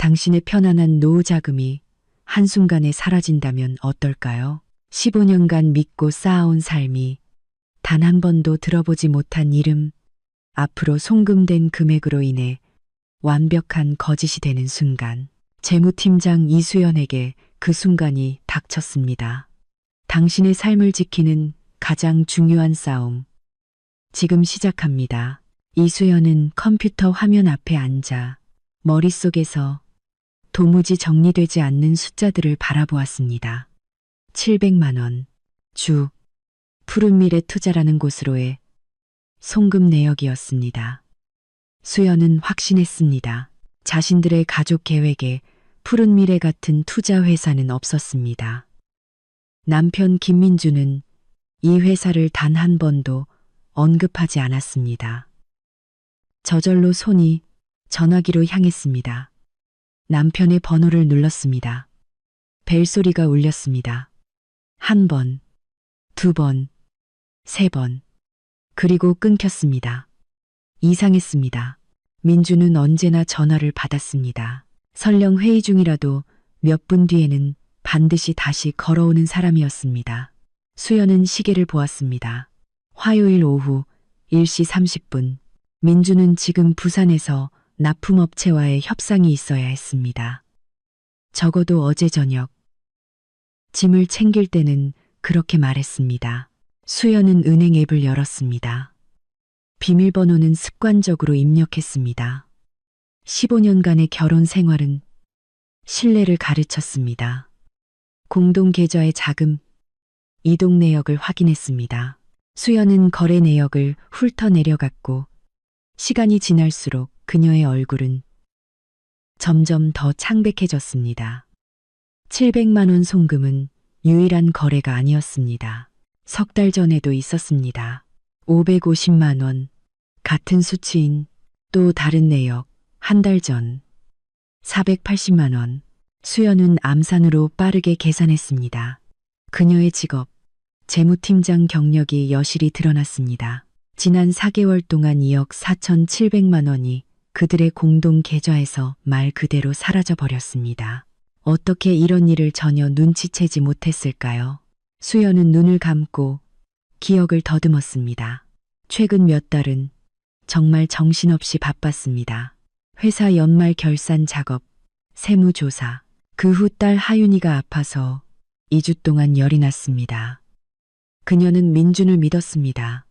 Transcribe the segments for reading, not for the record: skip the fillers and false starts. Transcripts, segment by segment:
당신의 편안한 노후 자금이 한순간에 사라진다면 어떨까요? 15년간 믿고 쌓아온 삶이 단 한 번도 들어보지 못한 이름, 앞으로 송금된 금액으로 인해 완벽한 거짓이 되는 순간, 재무팀장 이수연에게 그 순간이 닥쳤습니다. 당신의 삶을 지키는 가장 중요한 싸움, 지금 시작합니다. 이수연은 컴퓨터 화면 앞에 앉아 머릿속에서 도무지 정리되지 않는 숫자들을 바라보았습니다. 700만 원, 주, 푸른 미래 투자라는 곳으로의 송금 내역이었습니다. 수연은 확신했습니다. 자신들의 가족 계획에 푸른 미래 같은 투자 회사는 없었습니다. 남편 김민주는 이 회사를 단 한 번도 언급하지 않았습니다. 저절로 손이 전화기로 향했습니다. 남편의 번호를 눌렀습니다. 벨소리가 울렸습니다. 한 번, 두 번, 세 번, 그리고 끊겼습니다. 이상했습니다. 민주는 언제나 전화를 받았습니다. 설령 회의 중이라도 몇 분 뒤에는 반드시 다시 걸어오는 사람이었습니다. 수연은 시계를 보았습니다. 화요일 오후 1시 30분. 민주는 지금 부산에서 납품업체와의 협상이 있어야 했습니다. 적어도 어제 저녁. 짐을 챙길 때는 그렇게 말했습니다. 수연은 은행 앱을 열었습니다. 비밀번호는 습관적으로 입력했습니다. 15년간의 결혼 생활은 신뢰를 가르쳤습니다. 공동 계좌의 자금, 이동 내역을 확인했습니다. 수연은 거래 내역을 훑어내려갔고 시간이 지날수록 그녀의 얼굴은 점점 더 창백해졌습니다. 700만 원 송금은 유일한 거래가 아니었습니다. 석 달 전에도 있었습니다. 550만 원, 같은 수치인 또 다른 내역, 한 달 전. 480만 원. 수연은 암산으로 빠르게 계산했습니다. 그녀의 직업, 재무팀장 경력이 여실히 드러났습니다. 지난 4개월 동안 2억 4,700만 원이 그들의 공동 계좌에서 말 그대로 사라져 버렸습니다. 어떻게 이런 일을 전혀 눈치채지 못했을까요? 수연은 눈을 감고 기억을 더듬었습니다. 최근 몇 달은 정말 정신없이 바빴습니다. 회사 연말 결산 작업, 세무조사, 그 후 딸 하윤이가 아파서 2주 동안 열이 났습니다. 그녀는 민준을 믿었습니다.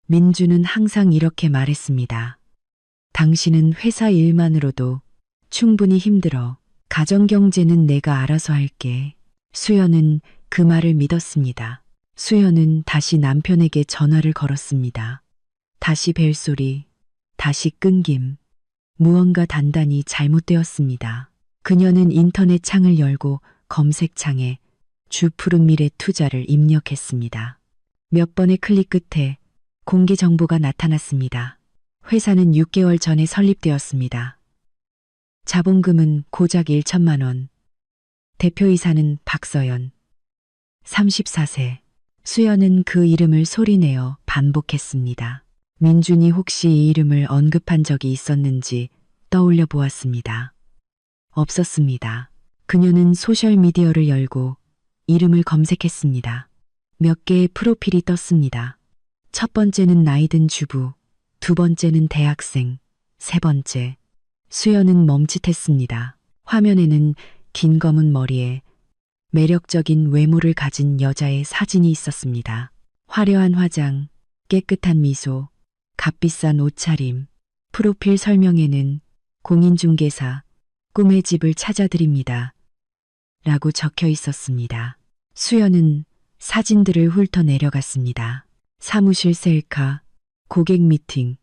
민준은 항상 이렇게 말했습니다. 당신은 회사 일만으로도 충분히 힘들어. 가정경제는 내가 알아서 할게. 수연은 그 말을 믿었습니다. 수연은 다시 남편에게 전화를 걸었습니다. 다시 벨소리, 다시 끊김. 무언가 단단히 잘못되었습니다. 그녀는 인터넷 창을 열고 검색창에 주 푸른 미래 투자를 입력했습니다. 몇 번의 클릭 끝에 공개 정보가 나타났습니다. 회사는 6개월 전에 설립되었습니다. 자본금은 고작 1천만 원. 대표이사는 박서연. 34세. 수연은 그 이름을 소리내어 반복했습니다. 민준이 혹시 이 이름을 언급한 적이 있었는지 떠올려 보았습니다. 없었습니다. 그녀는 소셜미디어를 열고 이름을 검색했습니다. 몇 개의 프로필이 떴습니다. 첫 번째는 나이든 주부, 두 번째는 대학생, 세 번째. 수연은 멈칫했습니다. 화면에는 긴 검은 머리에 매력적인 외모를 가진 여자의 사진이 있었습니다. 화려한 화장, 깨끗한 미소, 값비싼 옷차림. 프로필 설명에는 공인중개사, 꿈의 집을 찾아드립니다. 라고 적혀 있었습니다. 수연은 사진들을 훑어 내려갔습니다. 사무실 셀카, 고객 미팅,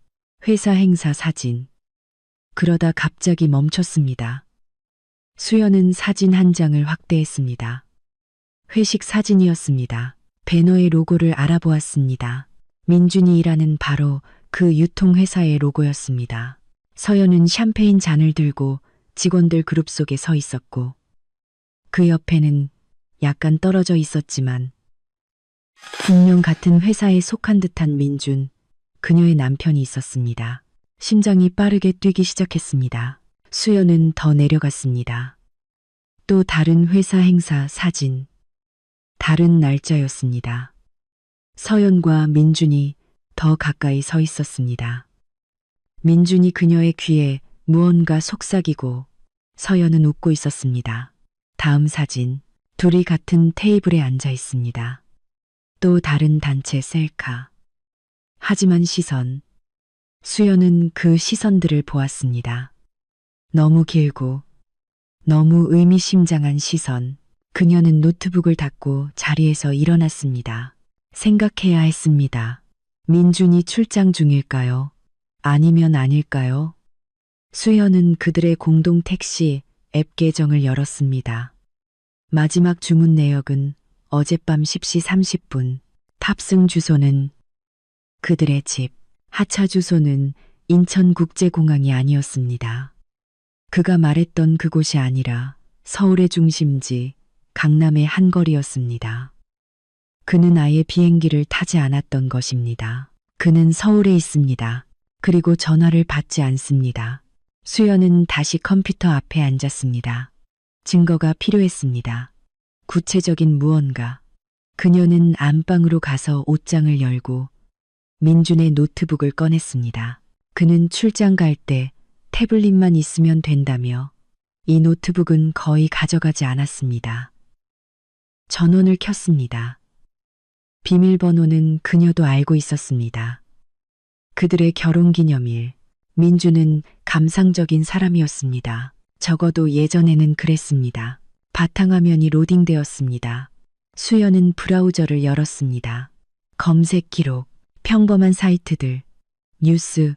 회사 행사 사진. 그러다 갑자기 멈췄습니다. 수연은 사진 한 장을 확대했습니다. 회식 사진이었습니다. 배너의 로고를 알아보았습니다. 민준이 일하는 바로 그 유통회사의 로고였습니다. 서연은 샴페인 잔을 들고 직원들 그룹 속에 서 있었고 그 옆에는 약간 떨어져 있었지만 분명 같은 회사에 속한 듯한 민준, 그녀의 남편이 있었습니다. 심장이 빠르게 뛰기 시작했습니다. 수연은 더 내려갔습니다. 또 다른 회사 행사 사진. 다른 날짜였습니다. 서연과 민준이 더 가까이 서 있었습니다. 민준이 그녀의 귀에 무언가 속삭이고 서연은 웃고 있었습니다. 다음 사진. 둘이 같은 테이블에 앉아 있습니다. 또 다른 단체 셀카. 하지만 시선. 수연은 그 시선들을 보았습니다. 너무 길고 너무 의미심장한 시선. 그녀는 노트북을 닫고 자리에서 일어났습니다. 생각해야 했습니다. 민준이 출장 중일까요? 아니면 아닐까요? 수연은 그들의 공동 택시 앱 계정을 열었습니다. 마지막 주문 내역은 어젯밤 10시 30분. 탑승 주소는 그들의 집. 하차 주소는 인천국제공항이 아니었습니다. 그가 말했던 그곳이 아니라 서울의 중심지 강남의 한 거리였습니다. 그는 아예 비행기를 타지 않았던 것입니다. 그는 서울에 있습니다. 그리고 전화를 받지 않습니다. 수연은 다시 컴퓨터 앞에 앉았습니다. 증거가 필요했습니다. 구체적인 무언가. 그녀는 안방으로 가서 옷장을 열고 민준의 노트북을 꺼냈습니다. 그는 출장 갈 때 태블릿만 있으면 된다며 이 노트북은 거의 가져가지 않았습니다. 전원을 켰습니다. 비밀번호는 그녀도 알고 있었습니다. 그들의 결혼기념일. 민준은 감상적인 사람이었습니다. 적어도 예전에는 그랬습니다. 바탕화면이 로딩되었습니다. 수연은 브라우저를 열었습니다. 검색 기록, 평범한 사이트들, 뉴스,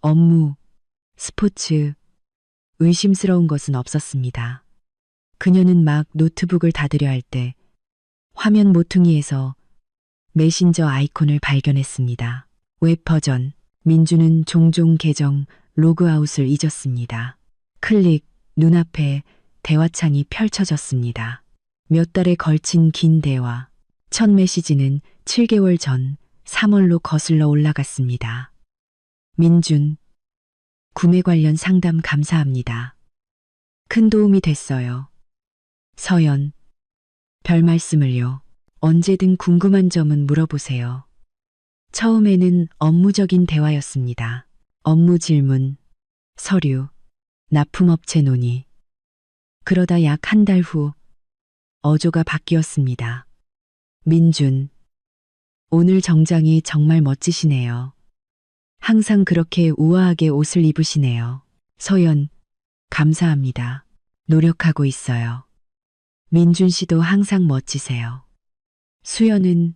업무, 스포츠, 의심스러운 것은 없었습니다. 그녀는 막 노트북을 닫으려 할 때 화면 모퉁이에서 메신저 아이콘을 발견했습니다. 웹 버전. 민준은 종종 계정 로그아웃을 잊었습니다. 클릭, 눈앞에 대화창이 펼쳐졌습니다. 몇 달에 걸친 긴 대화. 첫 메시지는 7개월 전 3월로 거슬러 올라갔습니다. 민준, 구매 관련 상담 감사합니다. 큰 도움이 됐어요. 서연, 별 말씀을요. 언제든 궁금한 점은 물어보세요. 처음에는 업무적인 대화였습니다. 업무 질문, 서류, 납품업체 논의. 그러다 약 한 달 후 어조가 바뀌었습니다. 민준, 오늘 정장이 정말 멋지시네요. 항상 그렇게 우아하게 옷을 입으시네요. 서연, 감사합니다. 노력하고 있어요. 민준 씨도 항상 멋지세요. 수연은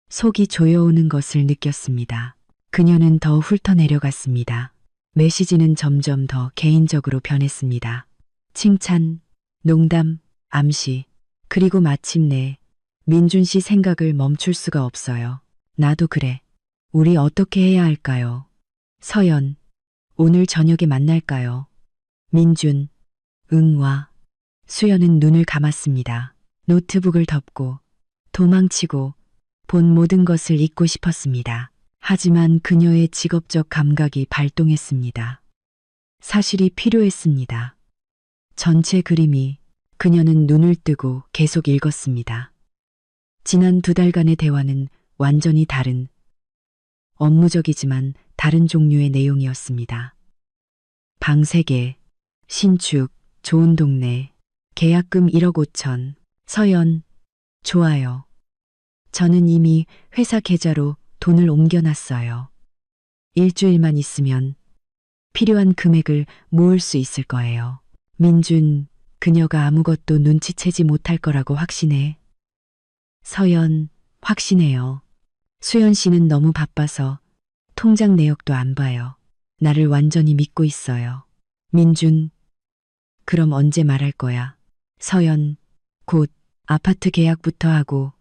속이 조여오는 것을 느꼈습니다. 그녀는 더 훑어내려갔습니다. 메시지는 점점 더 개인적으로 변했습니다. 칭찬, 농담, 암시, 그리고 마침내 민준 씨 생각을 멈출 수가 없어요. 나도 그래. 우리 어떻게 해야 할까요? 서연, 오늘 저녁에 만날까요? 민준, 응 와. 수연은 눈을 감았습니다. 노트북을 덮고 도망치고 본 모든 것을 잊고 싶었습니다. 하지만 그녀의 직업적 감각이 발동했습니다. 사실이 필요했습니다. 전체 그림이. 그녀는 눈을 뜨고 계속 읽었습니다. 지난 2달간의 대화는 완전히 다른, 업무적이지만 다른 종류의 내용이었습니다. 방 3개, 신축, 좋은 동네, 계약금 1억 5천, 서연, 좋아요. 저는 이미 회사 계좌로 돈을 옮겨놨어요. 일주일만 있으면 필요한 금액을 모을 수 있을 거예요. 민준, 그녀가 아무것도 눈치채지 못할 거라고 확신해. 서연, 확신해요. 수연 씨는 너무 바빠서 통장 내역도 안 봐요. 나를 완전히 믿고 있어요. 민준, 그럼 언제 말할 거야? 서연, 곧 아파트 계약부터 하고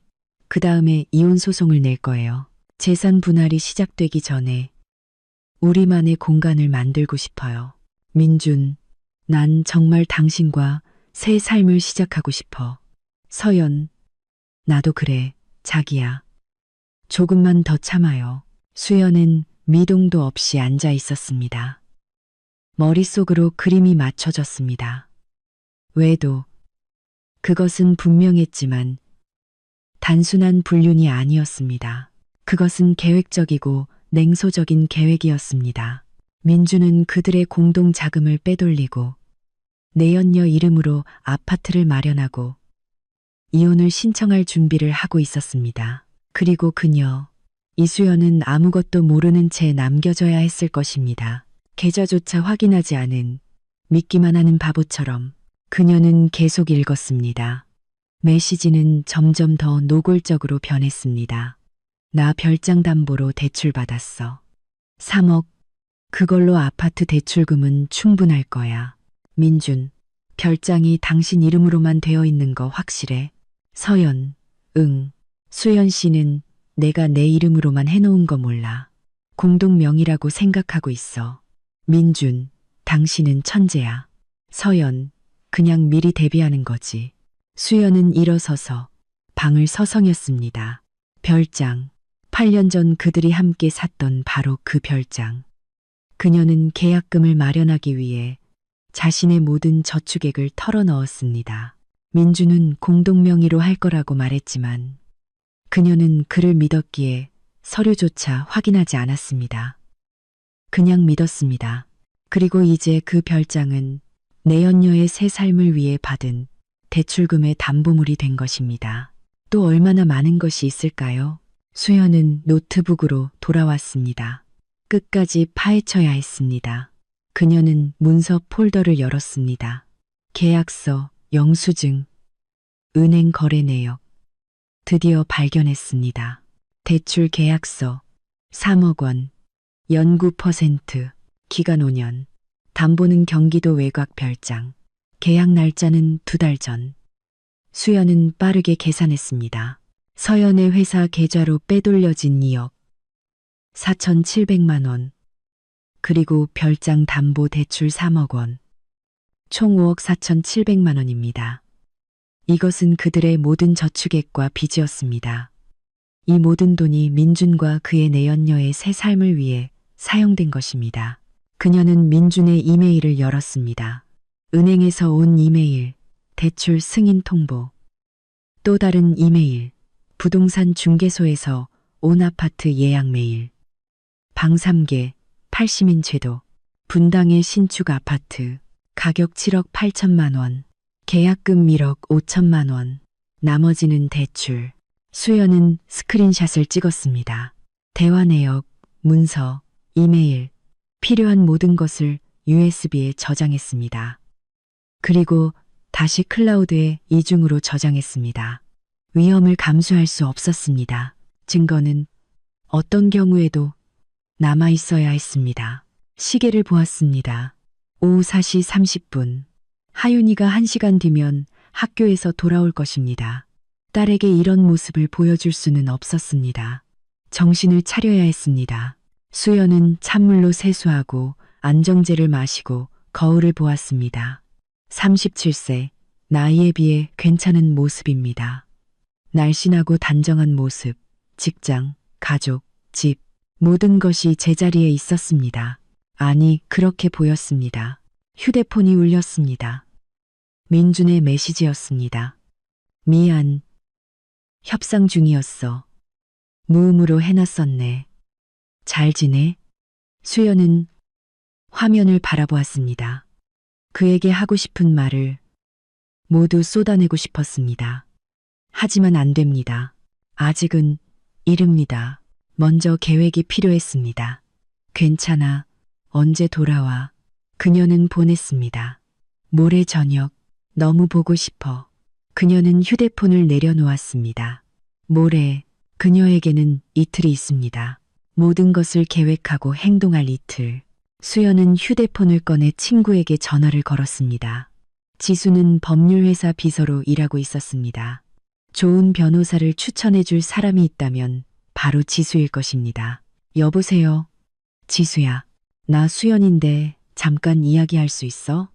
그 다음에 이혼 소송을 낼 거예요. 재산 분할이 시작되기 전에 우리만의 공간을 만들고 싶어요. 민준, 난 정말 당신과 새 삶을 시작하고 싶어. 서연, 나도 그래, 자기야. 조금만 더 참아요. 수연은 미동도 없이 앉아 있었습니다. 머릿속으로 그림이 맞춰졌습니다. 외도. 그것은 분명했지만 단순한 불륜이 아니었습니다. 그것은 계획적이고 냉소적인 계획이었습니다. 민주는 그들의 공동 자금을 빼돌리고 내연녀 이름으로 아파트를 마련하고 이혼을 신청할 준비를 하고 있었습니다. 그리고 그녀, 이수연은 아무것도 모르는 채 남겨져야 했을 것입니다. 계좌조차 확인하지 않은, 믿기만 하는 바보처럼 그녀는 계속 읽었습니다. 메시지는 점점 더 노골적으로 변했습니다. 나 별장 담보로 대출받았어. 3억. 그걸로 아파트 대출금은 충분할 거야. 민준, 별장이 당신 이름으로만 되어 있는 거 확실해? 서연, 응. 수연 씨는 내가 내 이름으로만 해놓은 거 몰라. 공동명의라고 생각하고 있어. 민준, 당신은 천재야. 서연, 그냥 미리 대비하는 거지. 수연은 일어서서 방을 서성였습니다. 별장, 8년 전 그들이 함께 샀던 바로 그 별장. 그녀는 계약금을 마련하기 위해 자신의 모든 저축액을 털어넣었습니다. 민주는 공동명의로 할 거라고 말했지만 그녀는 그를 믿었기에 서류조차 확인하지 않았습니다. 그냥 믿었습니다. 그리고 이제 그 별장은 내연녀의 새 삶을 위해 받은 대출금의 담보물이 된 것입니다. 또 얼마나 많은 것이 있을까요? 수연은 노트북으로 돌아왔습니다. 끝까지 파헤쳐야 했습니다. 그녀는 문서 폴더를 열었습니다. 계약서, 영수증, 은행 거래 내역. 드디어 발견했습니다. 대출 계약서, 3억 원, 연구 %, 기간 5년, 담보는 경기도 외곽 별장, 계약 날짜는 2달 전. 수연은 빠르게 계산했습니다. 서연의 회사 계좌로 빼돌려진 2억 4,700만 원, 그리고 별장 담보 대출 3억 원, 총 5억 4,700만 원입니다. 이것은 그들의 모든 저축액과 빚이었습니다. 이 모든 돈이 민준과 그의 내연녀의 새 삶을 위해 사용된 것입니다. 그녀는 민준의 이메일을 열었습니다. 은행에서 온 이메일, 대출 승인 통보. 또 다른 이메일, 부동산 중개소에서 온 아파트 예약 메일. 방 3개, 80인 제도, 분당의 신축 아파트, 가격 7억 8천만 원, 계약금 1억 5천만 원, 나머지는 대출. 수연은 스크린샷을 찍었습니다. 대화 내역, 문서, 이메일, 필요한 모든 것을 USB에 저장했습니다. 그리고 다시 클라우드에 이중으로 저장했습니다. 위험을 감수할 수 없었습니다. 증거는 어떤 경우에도 남아 있어야 했습니다. 시계를 보았습니다. 오후 4시 30분. 하윤이가 1시간 뒤면 학교에서 돌아올 것입니다. 딸에게 이런 모습을 보여줄 수는 없었습니다. 정신을 차려야 했습니다. 수연은 찬물로 세수하고 안정제를 마시고 거울을 보았습니다. 37세, 나이에 비해 괜찮은 모습입니다. 날씬하고 단정한 모습, 직장, 가족, 집, 모든 것이 제자리에 있었습니다. 아니, 그렇게 보였습니다. 휴대폰이 울렸습니다. 민준의 메시지였습니다. 미안. 협상 중이었어. 무음으로 해놨었네. 잘 지내? 수연은 화면을 바라보았습니다. 그에게 하고 싶은 말을 모두 쏟아내고 싶었습니다. 하지만 안 됩니다. 아직은 이릅니다. 먼저 계획이 필요했습니다. 괜찮아. 언제 돌아와? 그녀는 보냈습니다. 모레 저녁. 너무 보고 싶어. 그녀는 휴대폰을 내려놓았습니다. 모레. 그녀에게는 이틀이 있습니다. 모든 것을 계획하고 행동할 이틀. 수연은 휴대폰을 꺼내 친구에게 전화를 걸었습니다. 지수는 법률회사 비서로 일하고 있었습니다. 좋은 변호사를 추천해줄 사람이 있다면 바로 지수일 것입니다. 여보세요. 지수야. 나 수연인데 잠깐 이야기할 수 있어?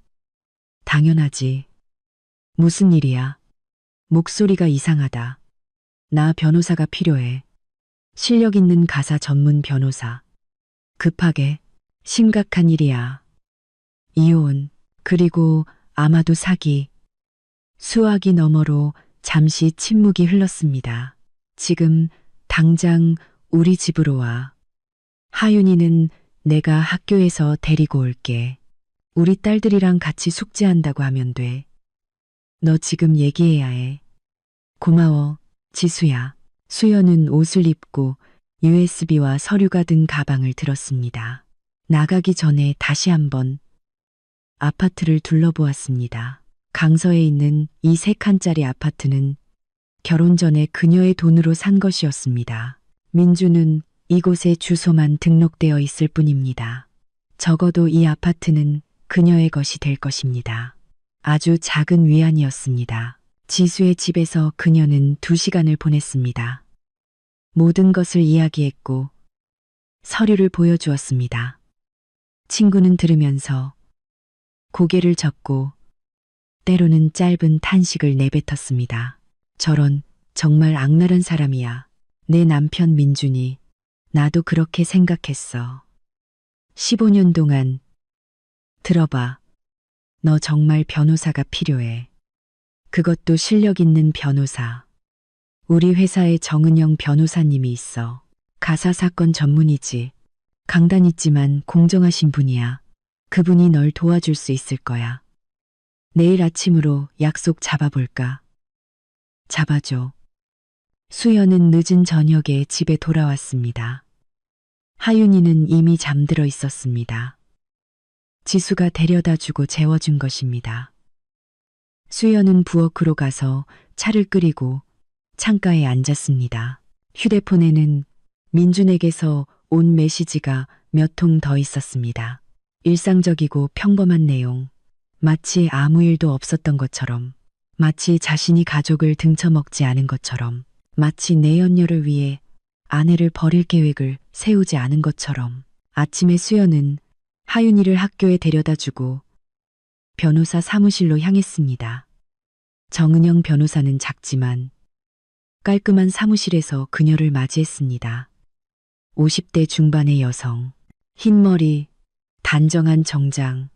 당연하지. 무슨 일이야? 목소리가 이상하다. 나 변호사가 필요해. 실력 있는 가사 전문 변호사. 급하게. 심각한 일이야. 이혼, 그리고 아마도 사기. 수화기 너머로 잠시 침묵이 흘렀습니다. 지금 당장 우리 집으로 와. 하윤이는 내가 학교에서 데리고 올게. 우리 딸들이랑 같이 숙제한다고 하면 돼. 너 지금 얘기해야 해. 고마워, 지수야. 수연은 옷을 입고 USB와 서류가 든 가방을 들었습니다. 나가기 전에 다시 한번 아파트를 둘러보았습니다. 강서에 있는 이 3칸짜리 아파트는 결혼 전에 그녀의 돈으로 산 것이었습니다. 민주는 이곳에 주소만 등록되어 있을 뿐입니다. 적어도 이 아파트는 그녀의 것이 될 것입니다. 아주 작은 위안이었습니다. 지수의 집에서 그녀는 2시간을 보냈습니다. 모든 것을 이야기했고 서류를 보여주었습니다. 친구는 들으면서 고개를 젓고 때로는 짧은 탄식을 내뱉었습니다. 저런 정말 악랄한 사람이야. 내 남편 민준이. 나도 그렇게 생각했어. 15년 동안. 들어봐. 너 정말 변호사가 필요해. 그것도 실력 있는 변호사. 우리 회사에 정은영 변호사님이 있어. 가사 사건 전문이지. 강단 있지만 공정하신 분이야. 그분이 널 도와줄 수 있을 거야. 내일 아침으로 약속 잡아볼까? 잡아줘. 수연은 늦은 저녁에 집에 돌아왔습니다. 하윤이는 이미 잠들어 있었습니다. 지수가 데려다 주고 재워준 것입니다. 수연은 부엌으로 가서 차를 끓이고 창가에 앉았습니다. 휴대폰에는 민준에게서 온 메시지가 몇 통 더 있었습니다. 일상적이고 평범한 내용. 마치 아무 일도 없었던 것처럼. 마치 자신이 가족을 등쳐먹지 않은 것처럼. 마치 내연녀를 위해 아내를 버릴 계획을 세우지 않은 것처럼. 아침에 수연은 하윤이를 학교에 데려다 주고 변호사 사무실로 향했습니다. 정은영 변호사는 작지만 깔끔한 사무실에서 그녀를 맞이했습니다. 50대 중반의 여성, 흰머리, 단정한 정장,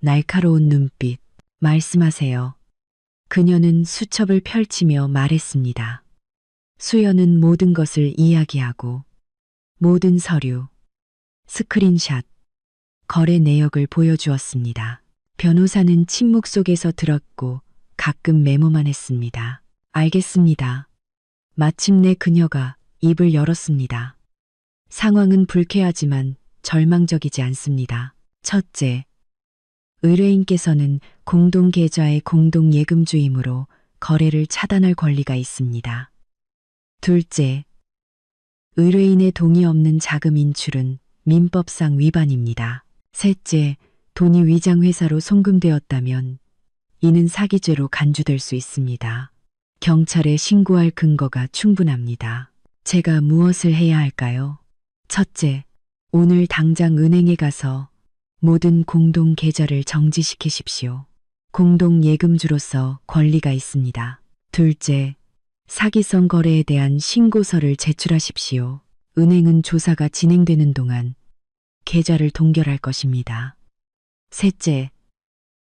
날카로운 눈빛. 말씀하세요. 그녀는 수첩을 펼치며 말했습니다. 수연은 모든 것을 이야기하고 모든 서류, 스크린샷, 거래 내역을 보여주었습니다. 변호사는 침묵 속에서 들었고 가끔 메모만 했습니다. 알겠습니다. 마침내 그녀가 입을 열었습니다. 상황은 불쾌하지만 절망적이지 않습니다. 첫째, 의뢰인께서는 공동계좌의 공동예금주이므로 거래를 차단할 권리가 있습니다. 둘째, 의뢰인의 동의 없는 자금 인출은 민법상 위반입니다. 셋째, 돈이 위장회사로 송금되었다면 이는 사기죄로 간주될 수 있습니다. 경찰에 신고할 근거가 충분합니다. 제가 무엇을 해야 할까요? 첫째, 오늘 당장 은행에 가서 모든 공동 계좌를 정지시키십시오. 공동 예금주로서 권리가 있습니다. 둘째, 사기성 거래에 대한 신고서를 제출하십시오. 은행은 조사가 진행되는 동안 계좌를 동결할 것입니다. 셋째,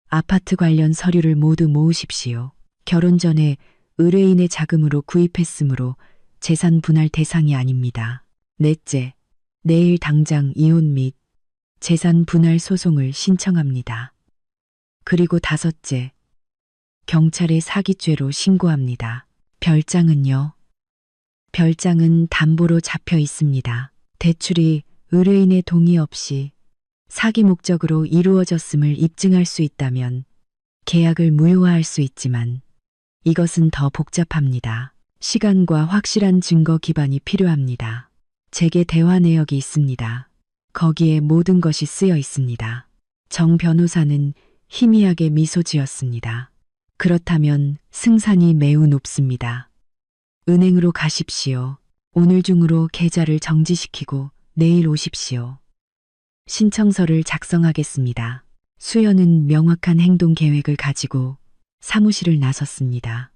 아파트 관련 서류를 모두 모으십시오. 결혼 전에 의뢰인의 자금으로 구입했으므로 재산 분할 대상이 아닙니다. 넷째, 내일 당장 이혼 및 재산 분할 소송을 신청합니다. 그리고 다섯째, 경찰에 사기죄로 신고합니다. 별장은요? 별장은 담보로 잡혀 있습니다. 대출이 의뢰인의 동의 없이 사기 목적으로 이루어졌음을 입증할 수 있다면 계약을 무효화할 수 있지만 이것은 더 복잡합니다. 시간과 확실한 증거 기반이 필요합니다. 제게 대화 내역이 있습니다. 거기에 모든 것이 쓰여 있습니다. 정 변호사는 희미하게 미소 지었습니다. 그렇다면 승산이 매우 높습니다. 은행으로 가십시오. 오늘 중으로 계좌를 정지시키고 내일 오십시오. 신청서를 작성하겠습니다. 수연은 명확한 행동 계획을 가지고 사무실을 나섰습니다.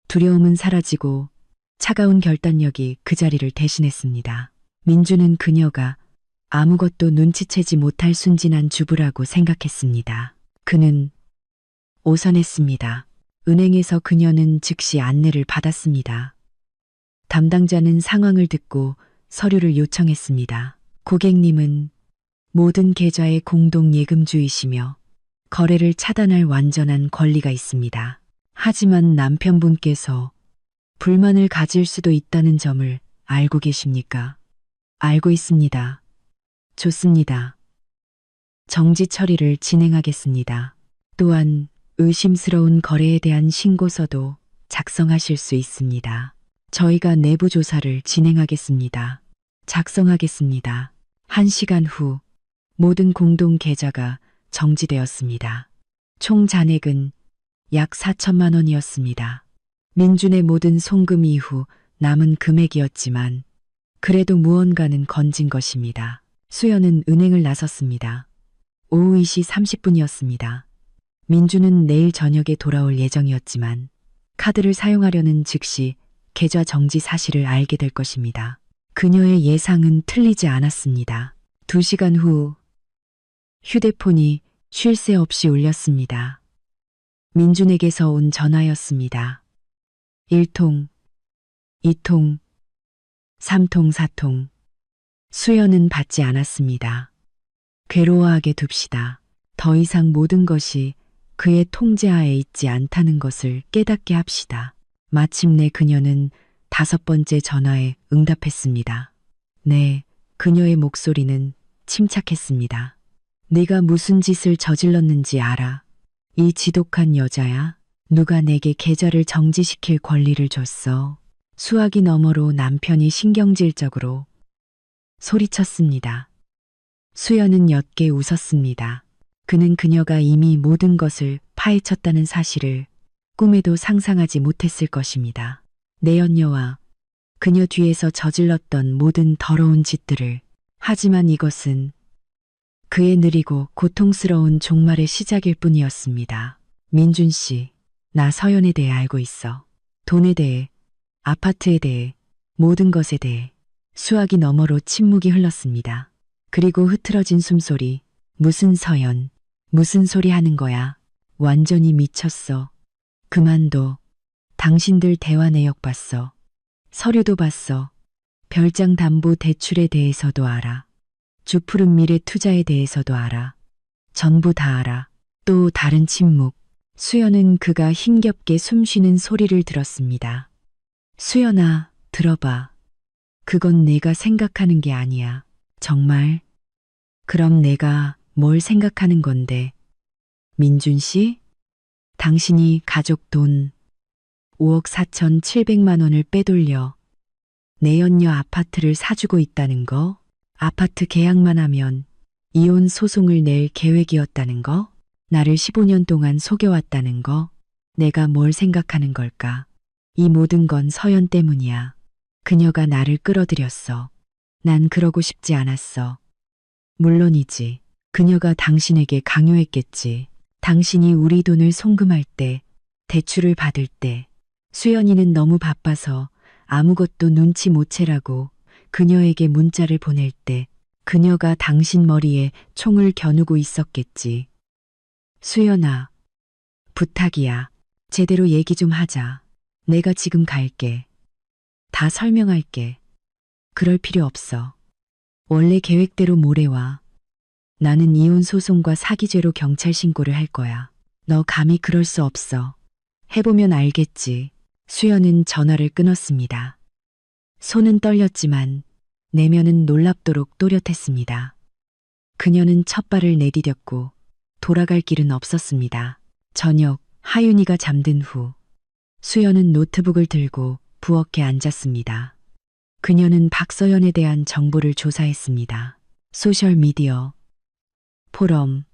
두려움은 사라지고 차가운 결단력이 그 자리를 대신했습니다. 민주는 그녀가 아무것도 눈치채지 못할 순진한 주부라고 생각했습니다. 그는 오선했습니다. 은행에서 그녀는 즉시 안내를 받았습니다. 담당자는 상황을 듣고 서류를 요청했습니다. 고객님은 모든 계좌의 공동 예금주이시며 거래를 차단할 완전한 권리가 있습니다. 하지만 남편분께서 불만을 가질 수도 있다는 점을 알고 계십니까? 알고 있습니다. 좋습니다. 정지 처리를 진행하겠습니다. 또한 의심스러운 거래에 대한 신고서도 작성하실 수 있습니다. 저희가 내부 조사를 진행하겠습니다. 작성하겠습니다. 1시간 후 모든 공동 계좌가 정지되었습니다. 총 잔액은 약 4천만 원이었습니다. 민준의 모든 송금 이후 남은 금액이었지만 그래도 무언가는 건진 것입니다. 수연은 은행을 나섰습니다. 오후 2시 30분이었습니다. 민준은 내일 저녁에 돌아올 예정이었지만 카드를 사용하려는 즉시 계좌 정지 사실을 알게 될 것입니다. 그녀의 예상은 틀리지 않았습니다. 2시간 후 휴대폰이 쉴 새 없이 울렸습니다. 민준에게서 온 전화였습니다. 1통, 2통, 3통, 4통. 수연은 받지 않았습니다. 괴로워하게 둡시다. 더 이상 모든 것이 그의 통제하에 있지 않다는 것을 깨닫게 합시다. 마침내 그녀는 5번째 전화에 응답했습니다. 네, 그녀의 목소리는 침착했습니다. 네가 무슨 짓을 저질렀는지 알아. 이 지독한 여자야. 누가 내게 계좌를 정지시킬 권리를 줬어. 수화기 너머로 남편이 신경질적으로 소리쳤습니다. 수연은 옅게 웃었습니다. 그는 그녀가 이미 모든 것을 파헤쳤다는 사실을 꿈에도 상상하지 못했을 것입니다. 내연녀와 그녀 뒤에서 저질렀던 모든 더러운 짓들을. 하지만 이것은 그의 느리고 고통스러운 종말의 시작일 뿐이었습니다. 민준 씨, 나 서연에 대해 알고 있어. 돈에 대해, 아파트에 대해, 모든 것에 대해. 수화기 너머로 침묵이 흘렀습니다. 그리고 흐트러진 숨소리. 무슨 서연, 무슨 소리 하는 거야. 완전히 미쳤어. 그만둬. 당신들 대화 내역 봤어. 서류도 봤어. 별장 담보 대출에 대해서도 알아. 주푸른 미래 투자에 대해서도 알아. 전부 다 알아. 또 다른 침묵. 수연은 그가 힘겹게 숨쉬는 소리를 들었습니다. 수연아, 들어봐. 그건 내가 생각하는 게 아니야. 정말? 그럼 내가 뭘 생각하는 건데? 민준 씨? 당신이 가족 돈 5억 4,700만 원을 빼돌려 내연녀 아파트를 사주고 있다는 거? 아파트 계약만 하면 이혼 소송을 낼 계획이었다는 거? 나를 15년 동안 속여왔다는 거? 내가 뭘 생각하는 걸까? 이 모든 건 서연 때문이야. 그녀가 나를 끌어들였어. 난 그러고 싶지 않았어. 물론이지. 그녀가 당신에게 강요했겠지. 당신이 우리 돈을 송금할 때, 대출을 받을 때, 수연이는 너무 바빠서 아무것도 눈치 못 채라고 그녀에게 문자를 보낼 때 그녀가 당신 머리에 총을 겨누고 있었겠지. 수연아, 부탁이야. 제대로 얘기 좀 하자. 내가 지금 갈게. 다 설명할게. 그럴 필요 없어. 원래 계획대로 모레 와. 나는 이혼 소송과 사기죄로 경찰 신고를 할 거야. 너 감히 그럴 수 없어. 해보면 알겠지. 수연은 전화를 끊었습니다. 손은 떨렸지만 내면은 놀랍도록 또렷했습니다. 그녀는 첫 발을 내디뎠고 돌아갈 길은 없었습니다. 저녁 하윤이가 잠든 후 수연은 노트북을 들고 부엌에 앉았습니다. 그녀는 박서연에 대한 정보를 조사했습니다. 소셜미디어, 포럼,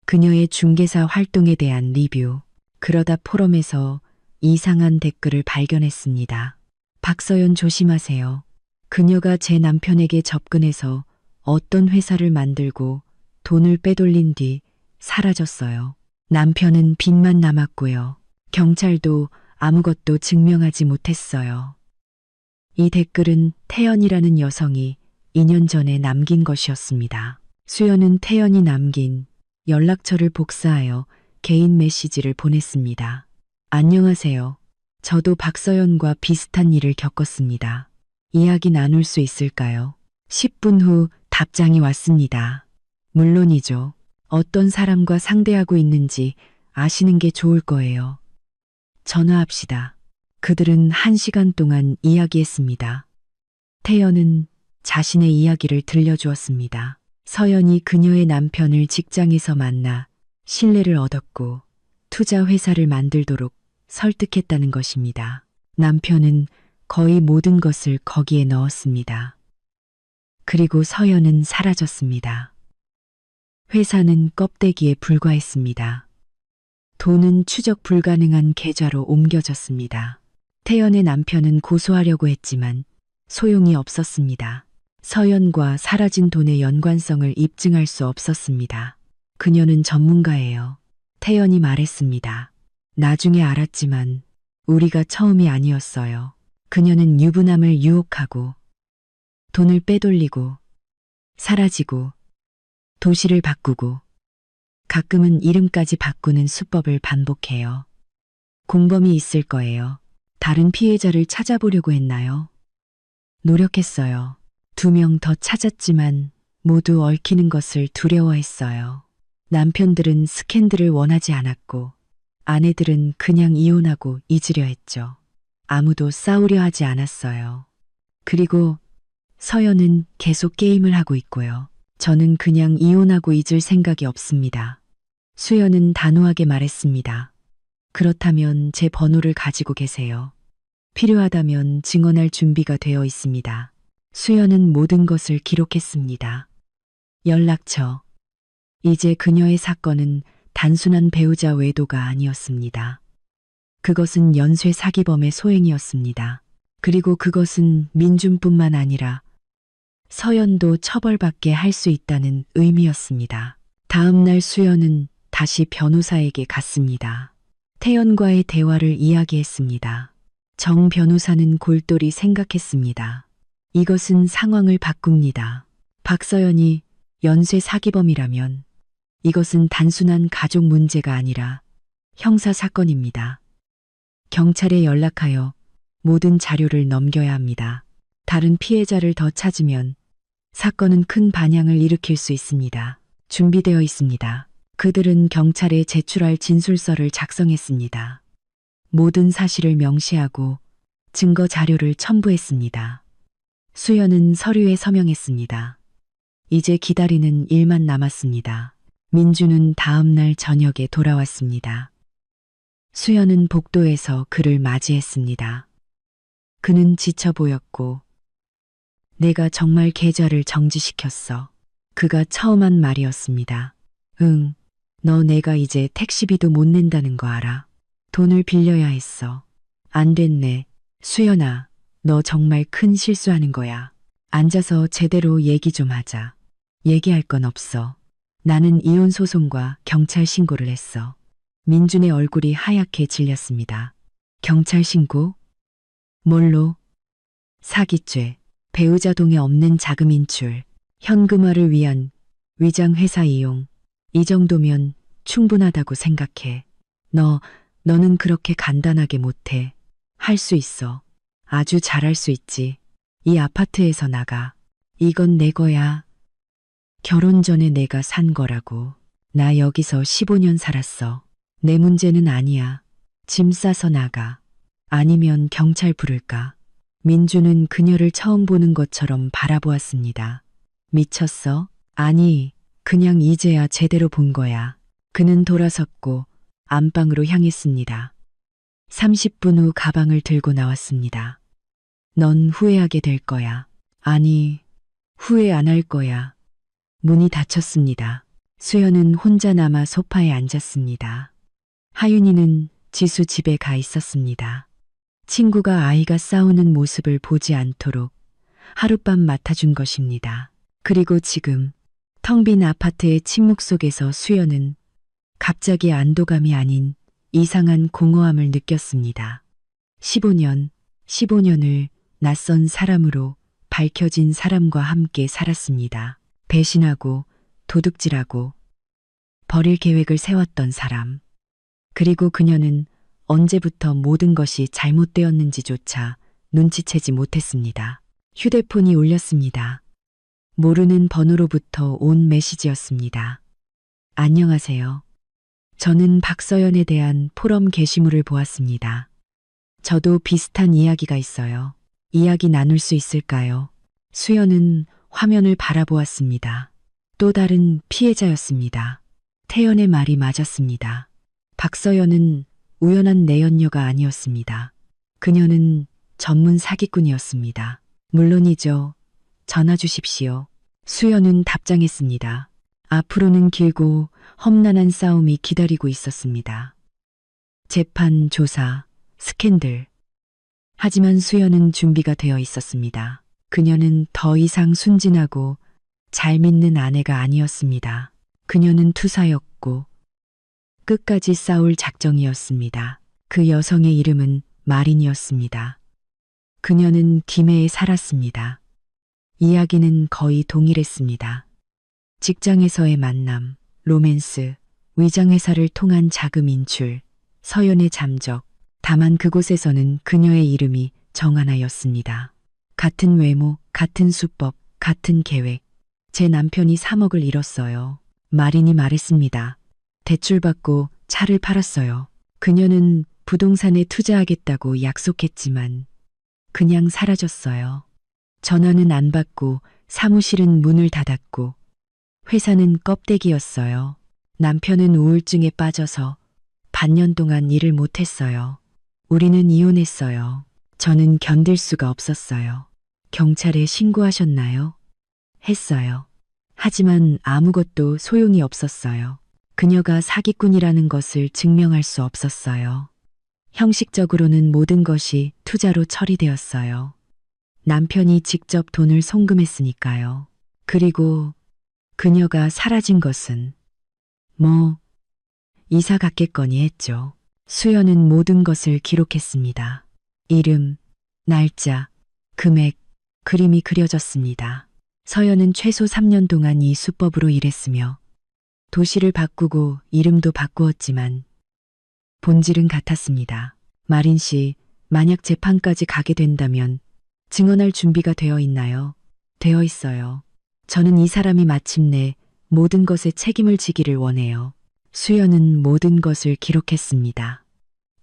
그녀의 중개사 활동에 대한 리뷰. 그러다 포럼에서 이상한 댓글을 발견했습니다. 박서연 조심하세요. 그녀가 제 남편에게 접근해서 어떤 회사를 만들고 돈을 빼돌린 뒤 사라졌어요. 남편은 빚만 남았고요. 경찰도 아무것도 증명하지 못했어요. 이 댓글은 태연이라는 여성이 2년 전에 남긴 것이었습니다. 수연은 태연이 남긴 연락처를 복사하여 개인 메시지를 보냈습니다. 안녕하세요. 저도 박서연과 비슷한 일을 겪었습니다. 이야기 나눌 수 있을까요? 10분 후 답장이 왔습니다. 물론이죠. 어떤 사람과 상대하고 있는지 아시는 게 좋을 거예요. 전화합시다. 그들은 1시간 동안 이야기했습니다. 태연은 자신의 이야기를 들려주었습니다. 서연이 그녀의 남편을 직장에서 만나 신뢰를 얻었고 투자 회사를 만들도록 설득했다는 것입니다. 남편은 거의 모든 것을 거기에 넣었습니다. 그리고 서연은 사라졌습니다. 회사는 껍데기에 불과했습니다. 돈은 추적 불가능한 계좌로 옮겨졌습니다. 태연의 남편은 고소하려고 했지만 소용이 없었습니다. 서연과 사라진 돈의 연관성을 입증할 수 없었습니다. 그녀는 전문가예요. 태연이 말했습니다. 나중에 알았지만 우리가 처음이 아니었어요. 그녀는 유부남을 유혹하고 돈을 빼돌리고 사라지고 도시를 바꾸고 가끔은 이름까지 바꾸는 수법을 반복해요. 공범이 있을 거예요. 다른 피해자를 찾아보려고 했나요? 노력했어요. 2명 더 찾았지만 모두 얽히는 것을 두려워했어요. 남편들은 스캔들을 원하지 않았고 아내들은 그냥 이혼하고 잊으려 했죠. 아무도 싸우려 하지 않았어요. 그리고 서연은 계속 게임을 하고 있고요. 저는 그냥 이혼하고 잊을 생각이 없습니다. 수연은 단호하게 말했습니다. 그렇다면 제 번호를 가지고 계세요. 필요하다면 증언할 준비가 되어 있습니다. 수연은 모든 것을 기록했습니다. 연락처. 이제 그녀의 사건은 단순한 배우자 외도가 아니었습니다. 그것은 연쇄 사기범의 소행이었습니다. 그리고 그것은 민준뿐만 아니라 서연도 처벌받게 할 수 있다는 의미였습니다. 다음 날 수연은 다시 변호사에게 갔습니다. 태연과의 대화를 이야기했습니다. 정 변호사는 골똘히 생각했습니다. 이것은 상황을 바꿉니다. 박서연이 연쇄 사기범이라면 이것은 단순한 가족 문제가 아니라 형사 사건입니다. 경찰에 연락하여 모든 자료를 넘겨야 합니다. 다른 피해자를 더 찾으면 사건은 큰 반향을 일으킬 수 있습니다. 준비되어 있습니다. 그들은 경찰에 제출할 진술서를 작성했습니다. 모든 사실을 명시하고 증거 자료를 첨부했습니다. 수연은 서류에 서명했습니다. 이제 기다리는 일만 남았습니다. 민주는 다음 날 저녁에 돌아왔습니다. 수연은 복도에서 그를 맞이했습니다. 그는 지쳐 보였고 내가 정말 계좌를 정지시켰어. 그가 처음 한 말이었습니다. 응, 너 내가 이제 택시비도 못 낸다는 거 알아? 돈을 빌려야 했어. 안 됐네. 수연아, 너 정말 큰 실수하는 거야. 앉아서 제대로 얘기 좀 하자. 얘기할 건 없어. 나는 이혼 소송과 경찰 신고를 했어. 민준의 얼굴이 하얗게 질렸습니다. 경찰 신고? 뭘로? 사기죄, 배우자 동의 없는 자금 인출, 현금화를 위한 위장 회사 이용. 이 정도면 충분하다고 생각해. 너는 그렇게 간단하게 못해. 할 수 있어. 아주 잘할 수 있지. 이 아파트에서 나가. 이건 내 거야. 결혼 전에 내가 산 거라고. 나 여기서 15년 살았어. 내 문제는 아니야. 짐 싸서 나가. 아니면 경찰 부를까? 민주는 그녀를 처음 보는 것처럼 바라보았습니다. 미쳤어? 아니, 그냥 이제야 제대로 본 거야. 그는 돌아섰고 안방으로 향했습니다. 30분 후 가방을 들고 나왔습니다. 넌 후회하게 될 거야. 아니, 후회 안 할 거야. 문이 닫혔습니다. 수연은 혼자 남아 소파에 앉았습니다. 하윤이는 지수 집에 가 있었습니다. 친구가 아이가 싸우는 모습을 보지 않도록 하룻밤 맡아준 것입니다. 그리고 지금 텅 빈 아파트의 침묵 속에서 수연은 갑자기 안도감이 아닌 이상한 공허함을 느꼈습니다. 15년을 낯선 사람으로 밝혀진 사람과 함께 살았습니다. 배신하고 도둑질하고 버릴 계획을 세웠던 사람. 그리고 그녀는 언제부터 모든 것이 잘못되었는지조차 눈치채지 못했습니다. 휴대폰이 울렸습니다. 모르는 번호로부터 온 메시지였습니다. 안녕하세요. 저는 박서연에 대한 포럼 게시물을 보았습니다. 저도 비슷한 이야기가 있어요. 이야기 나눌 수 있을까요? 수연은 화면을 바라보았습니다. 또 다른 피해자였습니다. 태연의 말이 맞았습니다. 박서연은 우연한 내연녀가 아니었습니다. 그녀는 전문 사기꾼이었습니다. 물론이죠. 전화 주십시오. 수연은 답장했습니다. 앞으로는 길고 험난한 싸움이 기다리고 있었습니다. 재판, 조사, 스캔들. 하지만 수연은 준비가 되어 있었습니다. 그녀는 더 이상 순진하고 잘 믿는 아내가 아니었습니다. 그녀는 투사였고 끝까지 싸울 작정이었습니다. 그 여성의 이름은 마린이었습니다. 그녀는 김해에 살았습니다. 이야기는 거의 동일했습니다. 직장에서의 만남, 로맨스, 위장회사를 통한 자금 인출, 서연의 잠적. 다만 그곳에서는 그녀의 이름이 정하나였습니다. 같은 외모, 같은 수법, 같은 계획. 제 남편이 3억을 잃었어요. 마린이 말했습니다. 대출받고 차를 팔았어요. 그녀는 부동산에 투자하겠다고 약속했지만 그냥 사라졌어요. 전화는 안 받고 사무실은 문을 닫았고 회사는 껍데기였어요. 남편은 우울증에 빠져서 반년 동안 일을 못했어요. 우리는 이혼했어요. 저는 견딜 수가 없었어요. 경찰에 신고하셨나요? 했어요. 하지만 아무것도 소용이 없었어요. 그녀가 사기꾼이라는 것을 증명할 수 없었어요. 형식적으로는 모든 것이 투자로 처리되었어요. 남편이 직접 돈을 송금했으니까요. 그리고 그녀가 사라진 것은 이사 갔겠거니 했죠. 수연은 모든 것을 기록했습니다. 이름, 날짜, 금액, 그림이 그려졌습니다. 서연은 최소 3년 동안 이 수법으로 일했으며 도시를 바꾸고 이름도 바꾸었지만 본질은 같았습니다. 마린 씨, 만약 재판까지 가게 된다면 증언할 준비가 되어 있나요? 되어 있어요. 저는 이 사람이 마침내 모든 것에 책임을 지기를 원해요. 수연은 모든 것을 기록했습니다.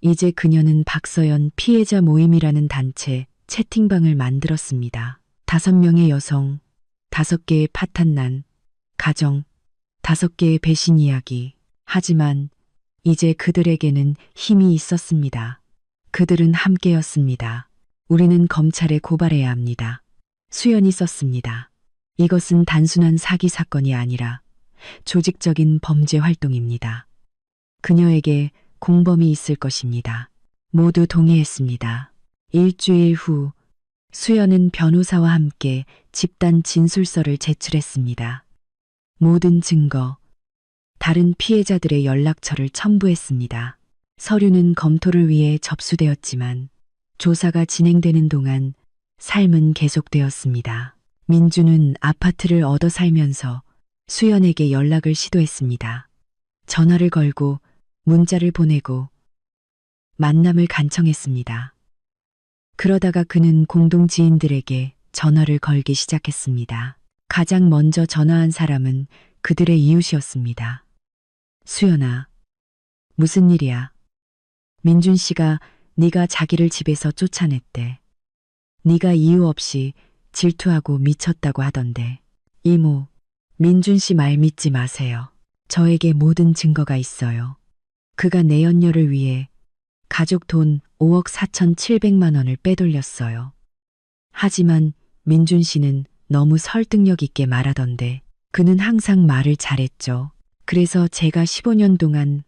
이제 그녀는 박서연 피해자 모임이라는 단체 채팅방을 만들었습니다. 5명의 여성, 5개의 파탄난, 가정, 5개의 배신 이야기. 하지만 이제 그들에게는 힘이 있었습니다. 그들은 함께였습니다. 우리는 검찰에 고발해야 합니다. 수연이 썼습니다. 이것은 단순한 사기 사건이 아니라 조직적인 범죄 활동입니다. 그녀에게 공범이 있을 것입니다. 모두 동의했습니다. 일주일 후 수연은 변호사와 함께 집단 진술서를 제출했습니다. 모든 증거, 다른 피해자들의 연락처를 첨부했습니다. 서류는 검토를 위해 접수되었지만 조사가 진행되는 동안 삶은 계속되었습니다. 민주는 아파트를 얻어 살면서 수연에게 연락을 시도했습니다. 전화를 걸고 문자를 보내고 만남을 간청했습니다. 그러다가 그는 공동 지인들에게 전화를 걸기 시작했습니다. 가장 먼저 전화한 사람은 그들의 이웃이었습니다. 수연아, 무슨 일이야? 민준 씨가 네가 자기를 집에서 쫓아냈대. 네가 이유 없이 질투하고 미쳤다고 하던데. 이모, 민준 씨 말 믿지 마세요. 저에게 모든 증거가 있어요. 그가 내연녀를 위해 가족 돈 5억 4,700만 원을 빼돌렸어요. 하지만 민준 씨는 너무 설득력 있게 말하던데 그는 항상 말을 잘했죠. 그래서 제가 15년 동안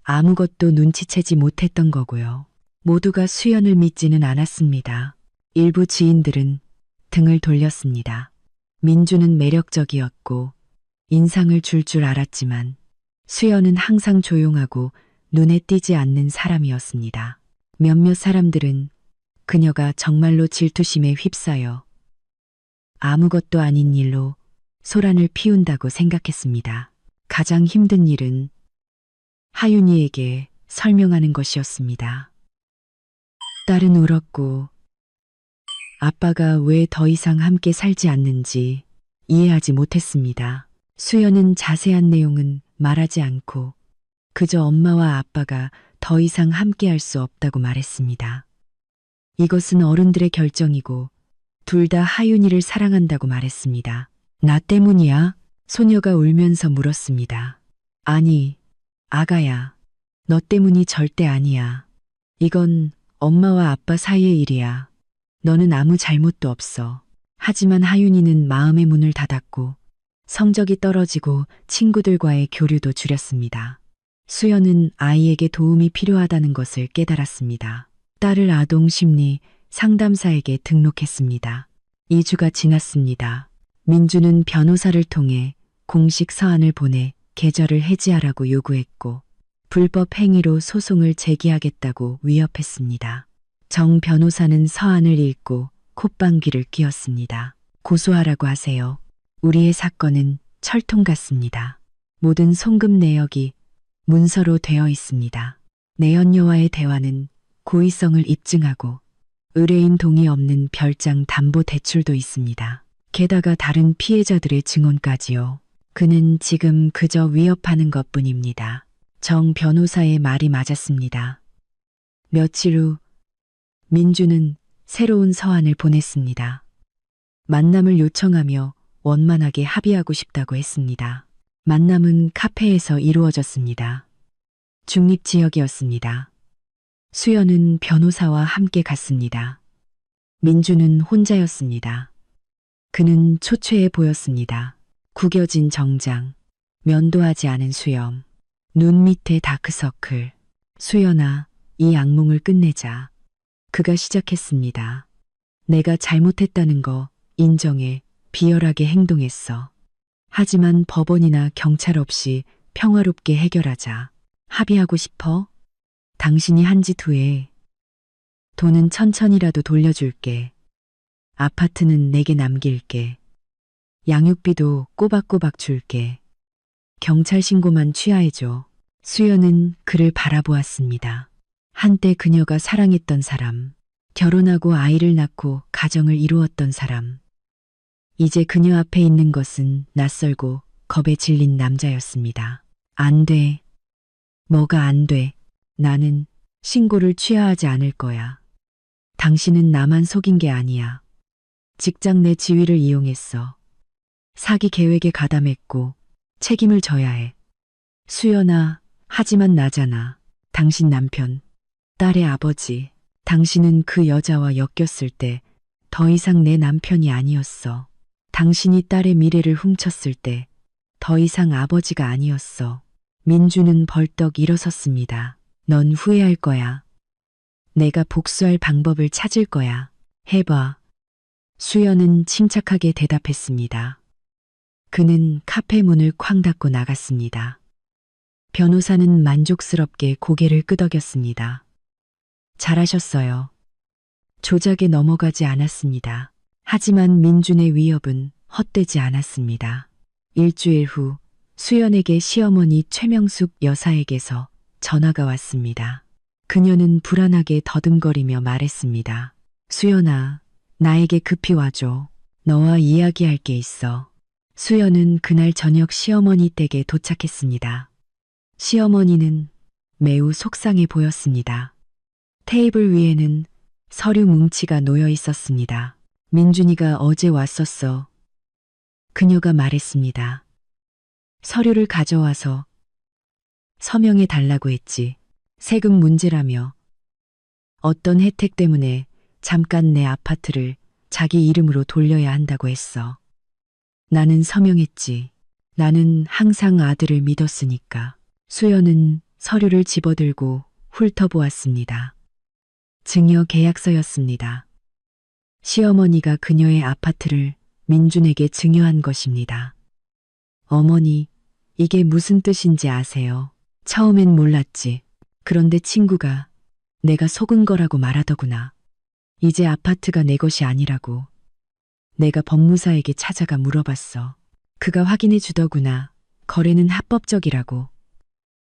아무것도 눈치채지 못했던 거고요. 모두가 수연을 믿지는 않았습니다. 일부 지인들은 등을 돌렸습니다. 민주는 매력적이었고 인상을 줄 알았지만 수연은 항상 조용하고 눈에 띄지 않는 사람이었습니다. 몇몇 사람들은 그녀가 정말로 질투심에 휩싸여 아무것도 아닌 일로 소란을 피운다고 생각했습니다. 가장 힘든 일은 하윤이에게 설명하는 것이었습니다. 딸은 울었고 아빠가 왜 더 이상 함께 살지 않는지 이해하지 못했습니다. 수연은 자세한 내용은 말하지 않고 그저 엄마와 아빠가 더 이상 함께 할 수 없다고 말했습니다. 이것은 어른들의 결정이고 둘 다 하윤이를 사랑한다고 말했습니다. 나 때문이야? 소녀가 울면서 물었습니다. 아니, 아가야. 너 때문이 절대 아니야. 이건 엄마와 아빠 사이의 일이야. 너는 아무 잘못도 없어. 하지만 하윤이는 마음의 문을 닫았고 성적이 떨어지고 친구들과의 교류도 줄였습니다. 수연은 아이에게 도움이 필요하다는 것을 깨달았습니다. 딸을 아동심리 상담사에게 등록했습니다. 2주가 지났습니다. 민주는 변호사를 통해 공식 서한을 보내 계좌를 해지하라고 요구했고 불법 행위로 소송을 제기하겠다고 위협했습니다. 정 변호사는 서한을 읽고 콧방귀를 뀌었습니다. 고소하라고 하세요. 우리의 사건은 철통 같습니다. 모든 송금 내역이 문서로 되어 있습니다. 내연녀와의 대화는 고의성을 입증하고 의뢰인 동의 없는 별장 담보 대출도 있습니다. 게다가 다른 피해자들의 증언까지요. 그는 지금 그저 위협하는 것뿐입니다. 정 변호사의 말이 맞았습니다. 며칠 후 민주는 새로운 서한을 보냈습니다. 만남을 요청하며 원만하게 합의하고 싶다고 했습니다. 만남은 카페에서 이루어졌습니다. 중립지역이었습니다. 수연은 변호사와 함께 갔습니다. 민주는 혼자였습니다. 그는 초췌해 보였습니다. 구겨진 정장, 면도하지 않은 수염, 눈 밑에 다크서클. 수연아, 이 악몽을 끝내자. 그가 시작했습니다. 내가 잘못했다는 거 인정해. 비열하게 행동했어. 하지만 법원이나 경찰 없이 평화롭게 해결하자. 합의하고 싶어? 당신이 한 짓 후에 돈은 천천히라도 돌려줄게. 아파트는 내게 남길게. 양육비도 꼬박꼬박 줄게. 경찰 신고만 취하해줘. 수연은 그를 바라보았습니다. 한때 그녀가 사랑했던 사람, 결혼하고 아이를 낳고 가정을 이루었던 사람. 이제 그녀 앞에 있는 것은 낯설고 겁에 질린 남자였습니다. 안 돼. 뭐가 안 돼. 나는 신고를 취하하지 않을 거야. 당신은 나만 속인 게 아니야. 직장 내 지위를 이용했어. 사기 계획에 가담했고 책임을 져야 해. 수연아, 하지만 나잖아. 당신 남편, 딸의 아버지. 당신은 그 여자와 엮였을 때 더 이상 내 남편이 아니었어. 당신이 딸의 미래를 훔쳤을 때 더 이상 아버지가 아니었어. 민주는 벌떡 일어섰습니다. 넌 후회할 거야. 내가 복수할 방법을 찾을 거야. 해봐. 수연은 침착하게 대답했습니다. 그는 카페 문을 쾅 닫고 나갔습니다. 변호사는 만족스럽게 고개를 끄덕였습니다. 잘하셨어요. 조작에 넘어가지 않았습니다. 하지만 민준의 위협은 헛되지 않았습니다. 일주일 후 수연에게 시어머니 최명숙 여사에게서 전화가 왔습니다. 그녀는 불안하게 더듬거리며 말했습니다. 수연아, 나에게 급히 와줘. 너와 이야기할 게 있어. 수연은 그날 저녁 시어머니 댁에 도착했습니다. 시어머니는 매우 속상해 보였습니다. 테이블 위에는 서류 뭉치가 놓여 있었습니다. 민준이가 어제 왔었어. 그녀가 말했습니다. 서류를 가져와서 서명해 달라고 했지. 세금 문제라며 어떤 혜택 때문에 잠깐 내 아파트를 자기 이름으로 돌려야 한다고 했어. 나는 서명했지. 나는 항상 아들을 믿었으니까. 수연은 서류를 집어들고 훑어보았습니다. 증여 계약서였습니다. 시어머니가 그녀의 아파트를 민준에게 증여한 것입니다. 어머니, 이게 무슨 뜻인지 아세요? 처음엔 몰랐지. 그런데 친구가 내가 속은 거라고 말하더구나. 이제 아파트가 내 것이 아니라고. 내가 법무사에게 찾아가 물어봤어. 그가 확인해 주더구나. 거래는 합법적이라고.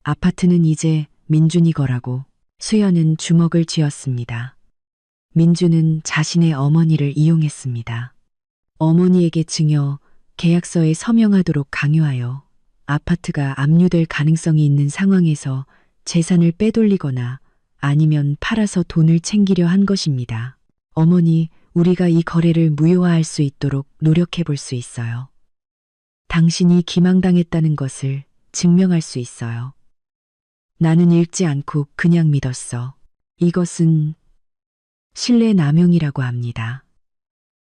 아파트는 이제 민준이 거라고. 수연은 주먹을 쥐었습니다. 민준은 자신의 어머니를 이용했습니다. 어머니에게 증여, 계약서에 서명하도록 강요하여 아파트가 압류될 가능성이 있는 상황에서 재산을 빼돌리거나 아니면 팔아서 돈을 챙기려 한 것입니다. 어머니, 우리가 이 거래를 무효화할 수 있도록 노력해 볼 수 있어요. 당신이 기망당했다는 것을 증명할 수 있어요. 나는 읽지 않고 그냥 믿었어. 이것은 신뢰 남용이라고 합니다.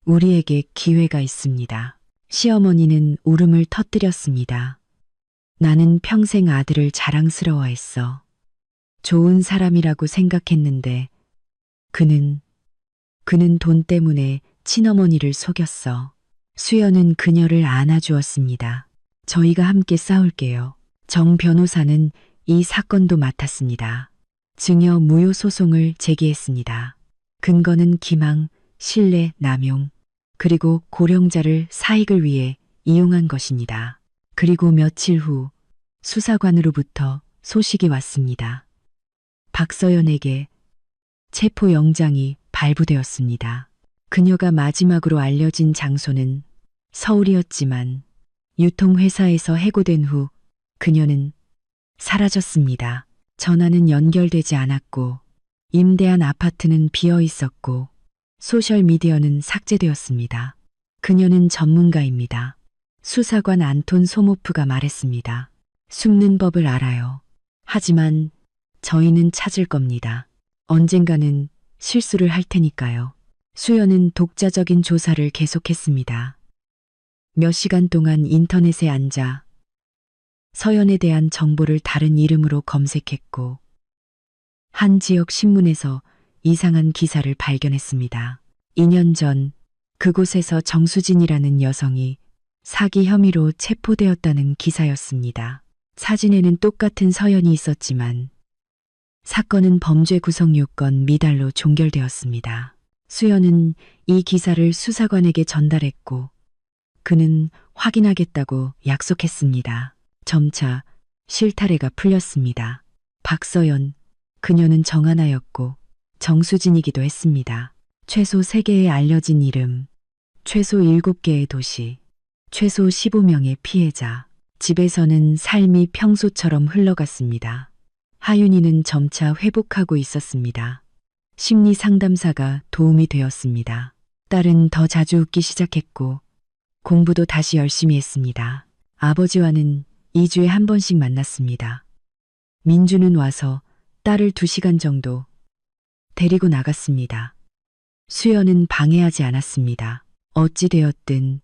우리에게 기회가 있습니다. 시어머니는 울음을 터뜨렸습니다. 나는 평생 아들을 자랑스러워했어. 좋은 사람이라고 생각했는데 그는 돈 때문에 친어머니를 속였어. 수연은 그녀를 안아주었습니다. 저희가 함께 싸울게요. 정 변호사는 이 사건도 맡았습니다. 증여 무효 소송을 제기했습니다. 근거는 기망, 신뢰, 남용, 그리고 고령자를 사익을 위해 이용한 것입니다. 그리고 며칠 후 수사관으로부터 소식이 왔습니다. 박서연에게 체포영장이 발부되었습니다. 그녀가 마지막으로 알려진 장소는 서울이었지만 유통회사에서 해고된 후 그녀는 사라졌습니다. 전화는 연결되지 않았고 임대한 아파트는 비어 있었고 소셜미디어는 삭제되었습니다. 그녀는 전문가입니다. 수사관 안톤 소모프가 말했습니다. 숨는 법을 알아요. 하지만 저희는 찾을 겁니다. 언젠가는 실수를 할 테니까요. 수연은 독자적인 조사를 계속했습니다. 몇 시간 동안 인터넷에 앉아 서연에 대한 정보를 다른 이름으로 검색했고 한 지역 신문에서 이상한 기사를 발견했습니다. 2년 전 그곳에서 정수진이라는 여성이 사기 혐의로 체포되었다는 기사였습니다. 사진에는 똑같은 서연이 있었지만 사건은 범죄 구성 요건 미달로 종결되었습니다. 수연은 이 기사를 수사관에게 전달했고 그는 확인하겠다고 약속했습니다. 점차 실타래가 풀렸습니다. 박서연, 그녀는 정하나였고 정수진이기도 했습니다. 최소 3개의 알려진 이름, 최소 7개의 도시, 최소 15명의 피해자. 집에서는 삶이 평소처럼 흘러갔습니다. 하윤이는 점차 회복하고 있었습니다. 심리 상담사가 도움이 되었습니다. 딸은 더 자주 웃기 시작했고 공부도 다시 열심히 했습니다. 아버지와는 2주에 한 번씩 만났습니다. 민주는 와서 딸을 2시간 정도 데리고 나갔습니다. 수연은 방해하지 않았습니다. 어찌되었든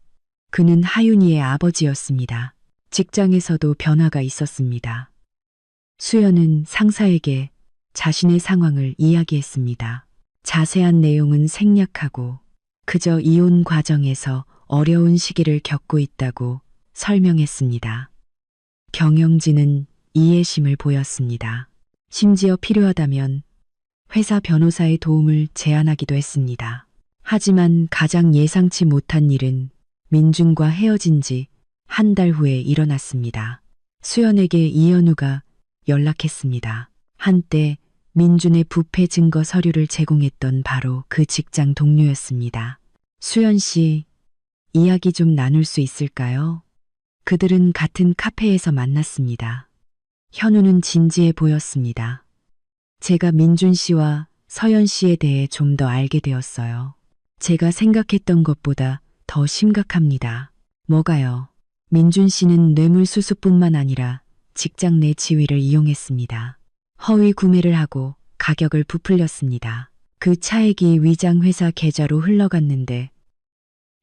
그는 하윤이의 아버지였습니다. 직장에서도 변화가 있었습니다. 수연은 상사에게 자신의 상황을 이야기했습니다. 자세한 내용은 생략하고 그저 이혼 과정에서 어려운 시기를 겪고 있다고 설명했습니다. 경영진은 이해심을 보였습니다. 심지어 필요하다면 회사 변호사의 도움을 제안하기도 했습니다. 하지만 가장 예상치 못한 일은 민준과 헤어진 지 한 달 후에 일어났습니다. 수연에게 이현우가 연락했습니다. 한때 민준의 부패 증거 서류를 제공했던 바로 그 직장 동료였습니다. 수연 씨, 이야기 좀 나눌 수 있을까요? 그들은 같은 카페에서 만났습니다. 현우는 진지해 보였습니다. 제가 민준 씨와 서연 씨에 대해 좀 더 알게 되었어요. 제가 생각했던 것보다 더 심각합니다. 뭐가요? 민준 씨는 뇌물수수뿐만 아니라 직장 내 지위를 이용했습니다. 허위 구매를 하고 가격을 부풀렸습니다. 그 차액이 위장회사 계좌로 흘러갔는데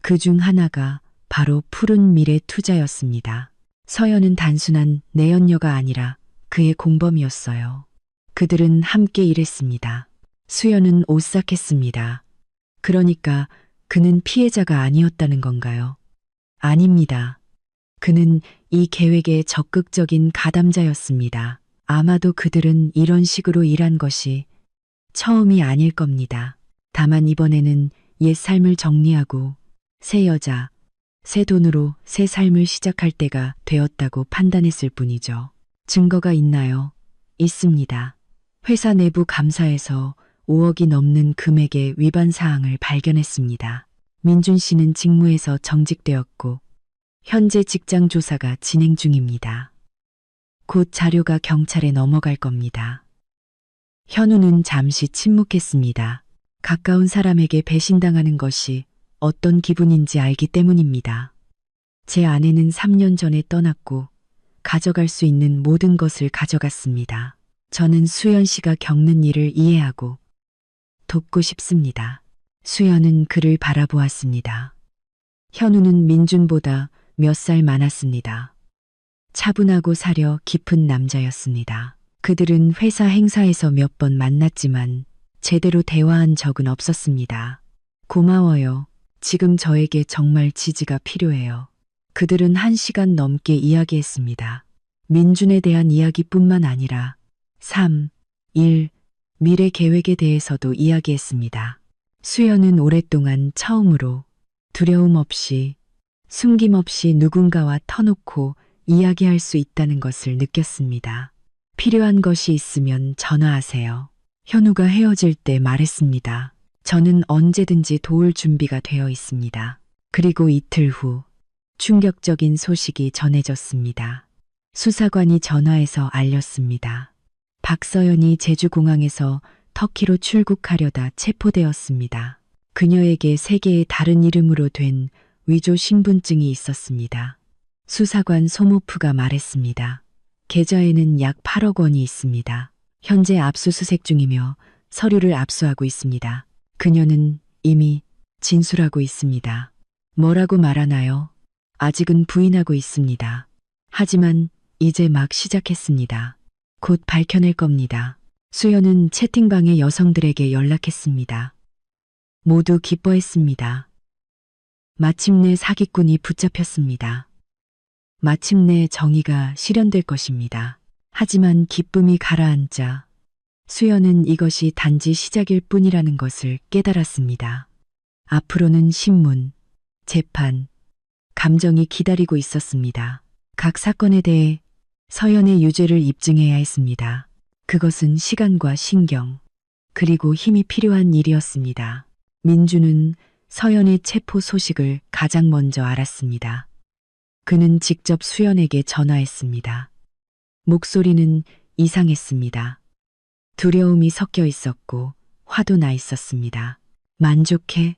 그 중 하나가 바로 푸른 미래 투자였습니다. 서연은 단순한 내연녀가 아니라 그의 공범이었어요. 그들은 함께 일했습니다. 수연은 오싹했습니다. 그러니까 그는 피해자가 아니었다는 건가요? 아닙니다. 그는 이 계획의 적극적인 가담자였습니다. 아마도 그들은 이런 식으로 일한 것이 처음이 아닐 겁니다. 다만 이번에는 옛 삶을 정리하고 새 여자, 새 돈으로 새 삶을 시작할 때가 되었다고 판단했을 뿐이죠. 증거가 있나요? 있습니다. 회사 내부 감사에서 5억이 넘는 금액의 위반 사항을 발견했습니다. 민준 씨는 직무에서 정직되었고 현재 직장 조사가 진행 중입니다. 곧 자료가 경찰에 넘어갈 겁니다. 현우는 잠시 침묵했습니다. 가까운 사람에게 배신당하는 것이 어떤 기분인지 알기 때문입니다. 제 아내는 3년 전에 떠났고 가져갈 수 있는 모든 것을 가져갔습니다. 저는 수연 씨가 겪는 일을 이해하고 돕고 싶습니다. 수연은 그를 바라보았습니다. 현우는 민준보다 몇 살 많았습니다. 차분하고 사려 깊은 남자였습니다. 그들은 회사 행사에서 몇 번 만났지만 제대로 대화한 적은 없었습니다. 고마워요. 지금 저에게 정말 지지가 필요해요. 그들은 1시간 넘게 이야기했습니다. 민준에 대한 이야기뿐만 아니라 3, 1, 미래 계획에 대해서도 이야기했습니다. 수연은 오랫동안 처음으로 두려움 없이 숨김없이 누군가와 터놓고 이야기할 수 있다는 것을 느꼈습니다. 필요한 것이 있으면 전화하세요. 현우가 헤어질 때 말했습니다. 저는 언제든지 도울 준비가 되어 있습니다. 그리고 이틀 후 충격적인 소식이 전해졌습니다. 수사관이 전화해서 알렸습니다. 박서연이 제주공항에서 터키로 출국하려다 체포되었습니다. 그녀에게 3개의 다른 이름으로 된 위조 신분증이 있었습니다. 수사관 소모프가 말했습니다. 계좌에는 약 8억 원이 있습니다. 현재 압수수색 중이며 서류를 압수하고 있습니다. 그녀는 이미 진술하고 있습니다. 뭐라고 말하나요? 아직은 부인하고 있습니다. 하지만 이제 막 시작했습니다. 곧 밝혀낼 겁니다. 수연은 채팅방의 여성들에게 연락했습니다. 모두 기뻐했습니다. 마침내 사기꾼이 붙잡혔습니다. 마침내 정의가 실현될 것입니다. 하지만 기쁨이 가라앉자 수연은 이것이 단지 시작일 뿐이라는 것을 깨달았습니다. 앞으로는 신문, 재판, 감정이 기다리고 있었습니다. 각 사건에 대해 서연의 유죄를 입증해야 했습니다. 그것은 시간과 신경, 그리고 힘이 필요한 일이었습니다. 민주는 서연의 체포 소식을 가장 먼저 알았습니다. 그는 직접 수연에게 전화했습니다. 목소리는 이상했습니다. 두려움이 섞여 있었고 화도 나 있었습니다. 만족해?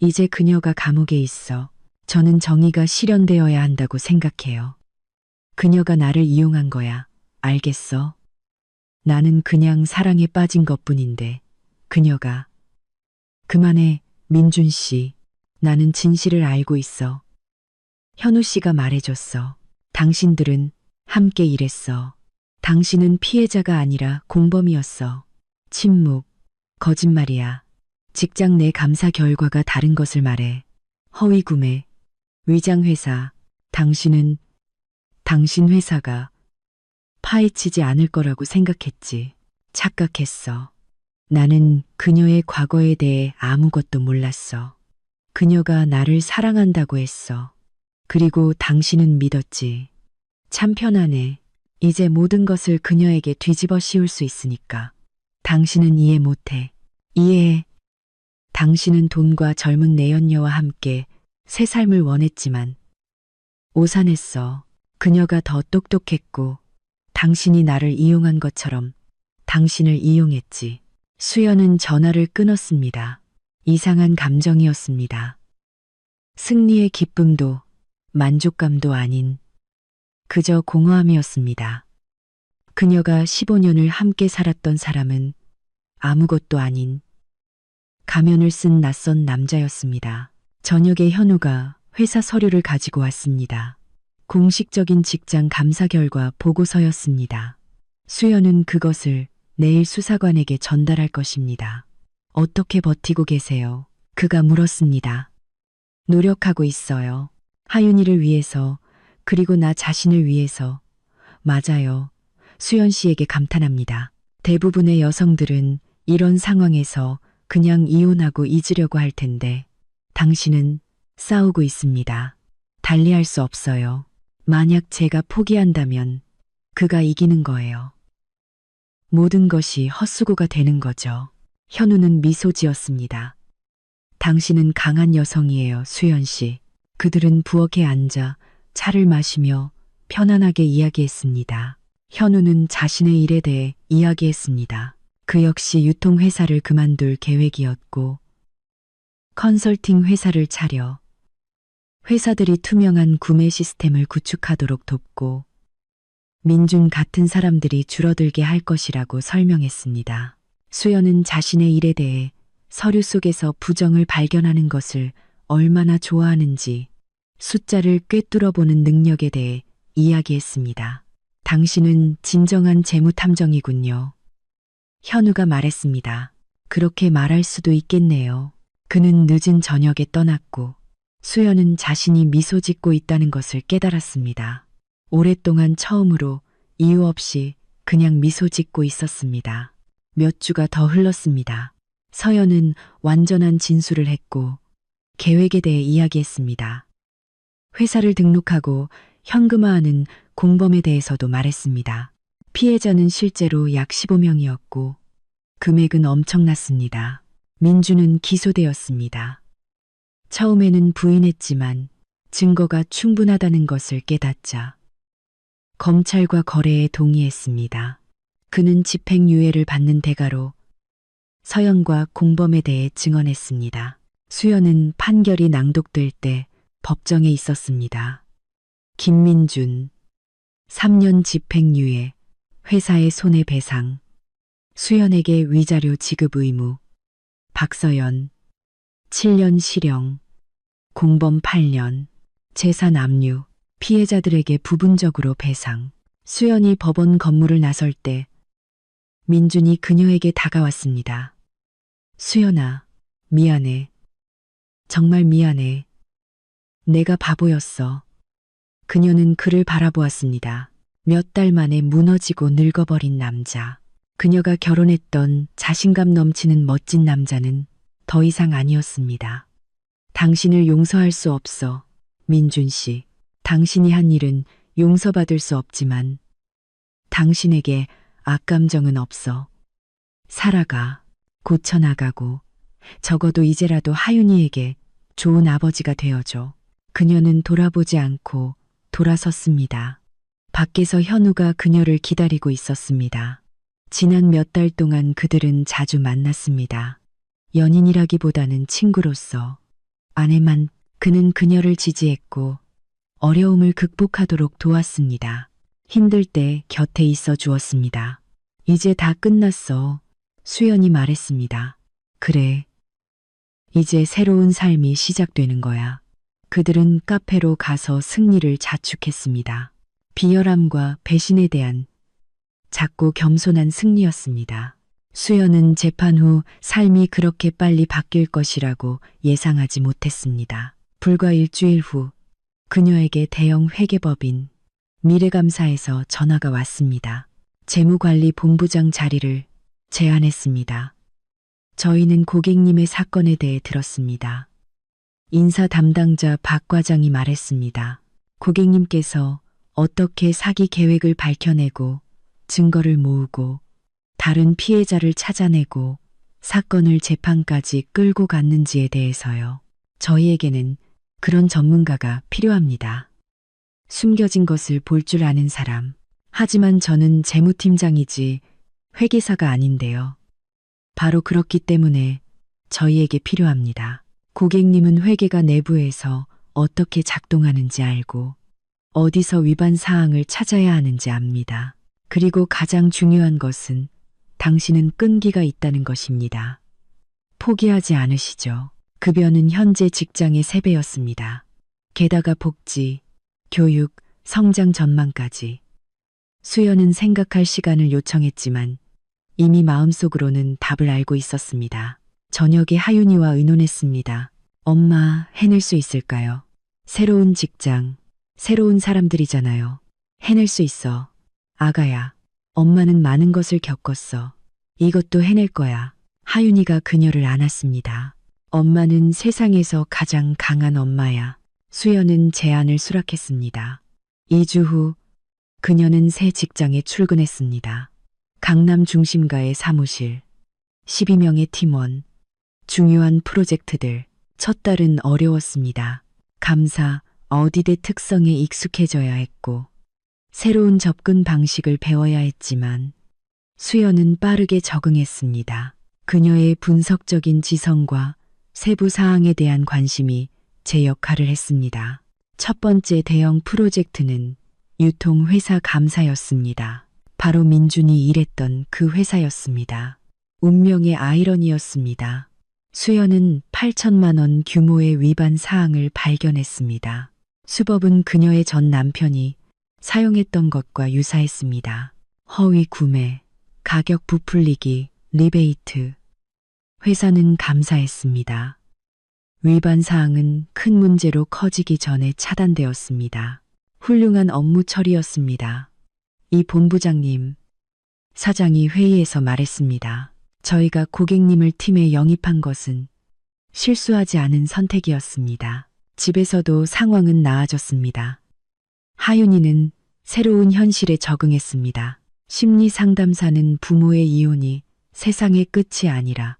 이제 그녀가 감옥에 있어. 저는 정의가 실현되어야 한다고 생각해요. 그녀가 나를 이용한 거야. 알겠어? 나는 그냥 사랑에 빠진 것뿐인데 그녀가. 그만해, 민준 씨. 나는 진실을 알고 있어. 현우 씨가 말해줬어. 당신들은 함께 일했어. 당신은 피해자가 아니라 공범이었어. 침묵, 거짓말이야. 직장 내 감사 결과가 다른 것을 말해. 허위 구매, 위장 회사. 당신은 당신 회사가 파헤치지 않을 거라고 생각했지. 착각했어. 나는 그녀의 과거에 대해 아무것도 몰랐어. 그녀가 나를 사랑한다고 했어. 그리고 당신은 믿었지. 참 편하네. 이제 모든 것을 그녀에게 뒤집어 씌울 수 있으니까. 당신은 이해 못해. 이해해. 당신은 돈과 젊은 내연녀와 함께 새 삶을 원했지만 오산했어. 그녀가 더 똑똑했고 당신이 나를 이용한 것처럼 당신을 이용했지. 수연은 전화를 끊었습니다. 이상한 감정이었습니다. 승리의 기쁨도 만족감도 아닌 그저 공허함이었습니다. 그녀가 15년을 함께 살았던 사람은 아무것도 아닌 가면을 쓴 낯선 남자였습니다. 저녁에 현우가 회사 서류를 가지고 왔습니다. 공식적인 직장 감사 결과 보고서였습니다. 수연은 그것을 내일 수사관에게 전달할 것입니다. 어떻게 버티고 계세요? 그가 물었습니다. 노력하고 있어요. 하윤이를 위해서, 그리고 나 자신을 위해서. 맞아요. 수연 씨에게 감탄합니다. 대부분의 여성들은 이런 상황에서 그냥 이혼하고 잊으려고 할 텐데 당신은 싸우고 있습니다. 달리할 수 없어요. 만약 제가 포기한다면 그가 이기는 거예요. 모든 것이 헛수고가 되는 거죠. 현우는 미소 지었습니다. 당신은 강한 여성이에요, 수연 씨. 그들은 부엌에 앉아 차를 마시며 편안하게 이야기했습니다. 현우는 자신의 일에 대해 이야기했습니다. 그 역시 유통회사를 그만둘 계획이었고, 컨설팅 회사를 차려 회사들이 투명한 구매 시스템을 구축하도록 돕고, 민준 같은 사람들이 줄어들게 할 것이라고 설명했습니다. 수연은 자신의 일에 대해 서류 속에서 부정을 발견하는 것을 얼마나 좋아하는지 숫자를 꿰뚫어보는 능력에 대해 이야기했습니다. 당신은 진정한 재무탐정이군요. 현우가 말했습니다. 그렇게 말할 수도 있겠네요. 그는 늦은 저녁에 떠났고 수연은 자신이 미소 짓고 있다는 것을 깨달았습니다. 오랫동안 처음으로 이유 없이 그냥 미소 짓고 있었습니다. 몇 주가 더 흘렀습니다. 서연은 완전한 진술을 했고 계획에 대해 이야기했습니다. 회사를 등록하고 현금화하는 공범에 대해서도 말했습니다. 피해자는 실제로 약 15명이었고 금액은 엄청났습니다. 민주는 기소되었습니다. 처음에는 부인했지만 증거가 충분하다는 것을 깨닫자 검찰과 거래에 동의했습니다. 그는 집행유예를 받는 대가로 서연과 공범에 대해 증언했습니다. 수연은 판결이 낭독될 때 법정에 있었습니다. 김민준 3년 집행유예, 회사의 손해배상, 수연에게 위자료 지급 의무, 박서연 7년 실형, 공범 8년, 재산 압류, 피해자들에게 부분적으로 배상. 수연이 법원 건물을 나설 때 민준이 그녀에게 다가왔습니다. 수연아, 미안해. 정말 미안해. 내가 바보였어. 그녀는 그를 바라보았습니다. 몇 달 만에 무너지고 늙어버린 남자. 그녀가 결혼했던 자신감 넘치는 멋진 남자는 더 이상 아니었습니다. 당신을 용서할 수 없어, 민준 씨. 당신이 한 일은 용서받을 수 없지만 당신에게 악감정은 없어. 살아가, 고쳐나가고 적어도 이제라도 하윤이에게 좋은 아버지가 되어줘. 그녀는 돌아보지 않고 돌아섰습니다. 밖에서 현우가 그녀를 기다리고 있었습니다. 지난 몇 달 동안 그들은 자주 만났습니다. 연인이라기보다는 친구로서. 아내만 그는 그녀를 지지했고 어려움을 극복하도록 도왔습니다. 힘들 때 곁에 있어 주었습니다. 이제 다 끝났어. 수연이 말했습니다. 그래. 이제 새로운 삶이 시작되는 거야. 그들은 카페로 가서 승리를 자축했습니다. 비열함과 배신에 대한 작고 겸손한 승리였습니다. 수연은 재판 후 삶이 그렇게 빨리 바뀔 것이라고 예상하지 못했습니다. 불과 일주일 후 그녀에게 대형 회계법인 미래감사에서 전화가 왔습니다. 재무관리본부장 자리를 제안했습니다. 저희는 고객님의 사건에 대해 들었습니다. 인사 담당자 박 과장이 말했습니다. 고객님께서 어떻게 사기 계획을 밝혀내고 증거를 모으고 다른 피해자를 찾아내고 사건을 재판까지 끌고 갔는지에 대해서요. 저희에게는 그런 전문가가 필요합니다. 숨겨진 것을 볼 줄 아는 사람. 하지만 저는 재무팀장이지 회계사가 아닌데요. 바로 그렇기 때문에 저희에게 필요합니다. 고객님은 회계가 내부에서 어떻게 작동하는지 알고 어디서 위반 사항을 찾아야 하는지 압니다. 그리고 가장 중요한 것은 당신은 끈기가 있다는 것입니다. 포기하지 않으시죠. 급여는 현재 직장의 3배였습니다. 게다가 복지, 교육, 성장 전망까지. 수연은 생각할 시간을 요청했지만 이미 마음속으로는 답을 알고 있었습니다. 저녁에 하윤이와 의논했습니다. 엄마, 해낼 수 있을까요? 새로운 직장, 새로운 사람들이잖아요. 해낼 수 있어. 아가야, 엄마는 많은 것을 겪었어. 이것도 해낼 거야. 하윤이가 그녀를 안았습니다. 엄마는 세상에서 가장 강한 엄마야. 수연은 제안을 수락했습니다. 2주 후 그녀는 새 직장에 출근했습니다. 강남 중심가의 사무실, 12명의 팀원, 중요한 프로젝트들. 첫 달은 어려웠습니다. 감사, 어디대 특성에 익숙해져야 했고, 새로운 접근 방식을 배워야 했지만, 수연은 빠르게 적응했습니다. 그녀의 분석적인 지성과 세부 사항에 대한 관심이 제 역할을 했습니다. 첫 번째 대형 프로젝트는 유통회사 감사였습니다. 바로 민준이 일했던 그 회사였습니다. 운명의 아이러니였습니다. 수연은 8천만 원 규모의 위반 사항을 발견했습니다. 수법은 그녀의 전 남편이 사용했던 것과 유사했습니다. 허위 구매, 가격 부풀리기, 리베이트. 회사는 감사했습니다. 위반 사항은 큰 문제로 커지기 전에 차단되었습니다. 훌륭한 업무 처리였습니다. 이 본부장님, 사장이 회의에서 말했습니다. 저희가 고객님을 팀에 영입한 것은 실수하지 않은 선택이었습니다. 집에서도 상황은 나아졌습니다. 하윤이는 새로운 현실에 적응했습니다. 심리 상담사는 부모의 이혼이 세상의 끝이 아니라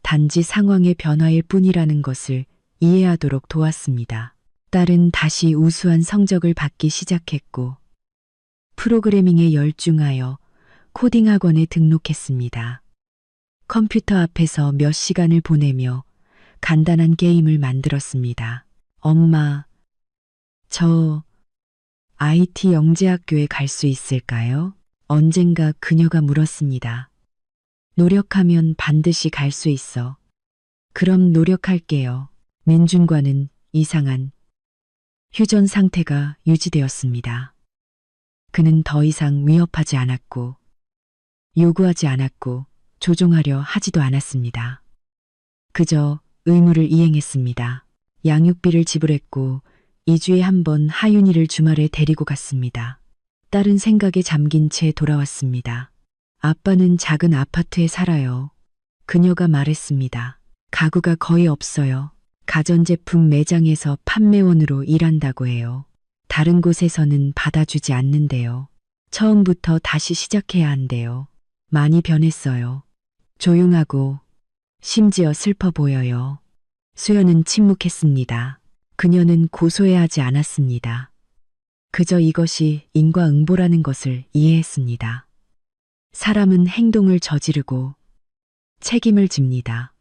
단지 상황의 변화일 뿐이라는 것을 이해하도록 도왔습니다. 딸은 다시 우수한 성적을 받기 시작했고 프로그래밍에 열중하여 코딩 학원에 등록했습니다. 컴퓨터 앞에서 몇 시간을 보내며 간단한 게임을 만들었습니다. 엄마, 저 IT 영재학교에 갈 수 있을까요? 언젠가 그녀가 물었습니다. 노력하면 반드시 갈 수 있어. 그럼 노력할게요. 민준과는 이상한 휴전 상태가 유지되었습니다. 그는 더 이상 위협하지 않았고, 요구하지 않았고, 조종하려 하지도 않았습니다. 그저 의무를 이행했습니다. 양육비를 지불했고 2주에 한 번 하윤이를 주말에 데리고 갔습니다. 딸은 생각에 잠긴 채 돌아왔습니다. 아빠는 작은 아파트에 살아요. 그녀가 말했습니다. 가구가 거의 없어요. 가전제품 매장에서 판매원으로 일한다고 해요. 다른 곳에서는 받아주지 않는데요. 처음부터 다시 시작해야 한대요. 많이 변했어요. 조용하고 심지어 슬퍼 보여요. 수연은 침묵했습니다. 그녀는 고소해하지 않았습니다. 그저 이것이 인과응보라는 것을 이해했습니다. 사람은 행동을 저지르고 책임을 집니다.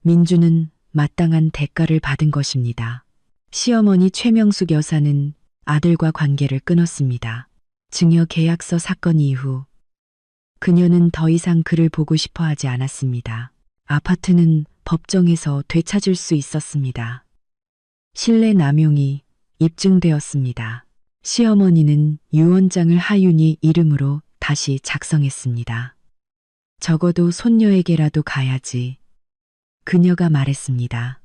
민주는 마땅한 대가를 받은 것입니다. 시어머니 최명숙 여사는 아들과 관계를 끊었습니다. 증여 계약서 사건 이후 그녀는 더 이상 그를 보고 싶어 하지 않았습니다. 아파트는 법정에서 되찾을 수 있었습니다. 신뢰 남용이 입증되었습니다. 시어머니는 유언장을 하윤이 이름으로 다시 작성했습니다. 적어도 손녀에게라도 가야지. 그녀가 말했습니다.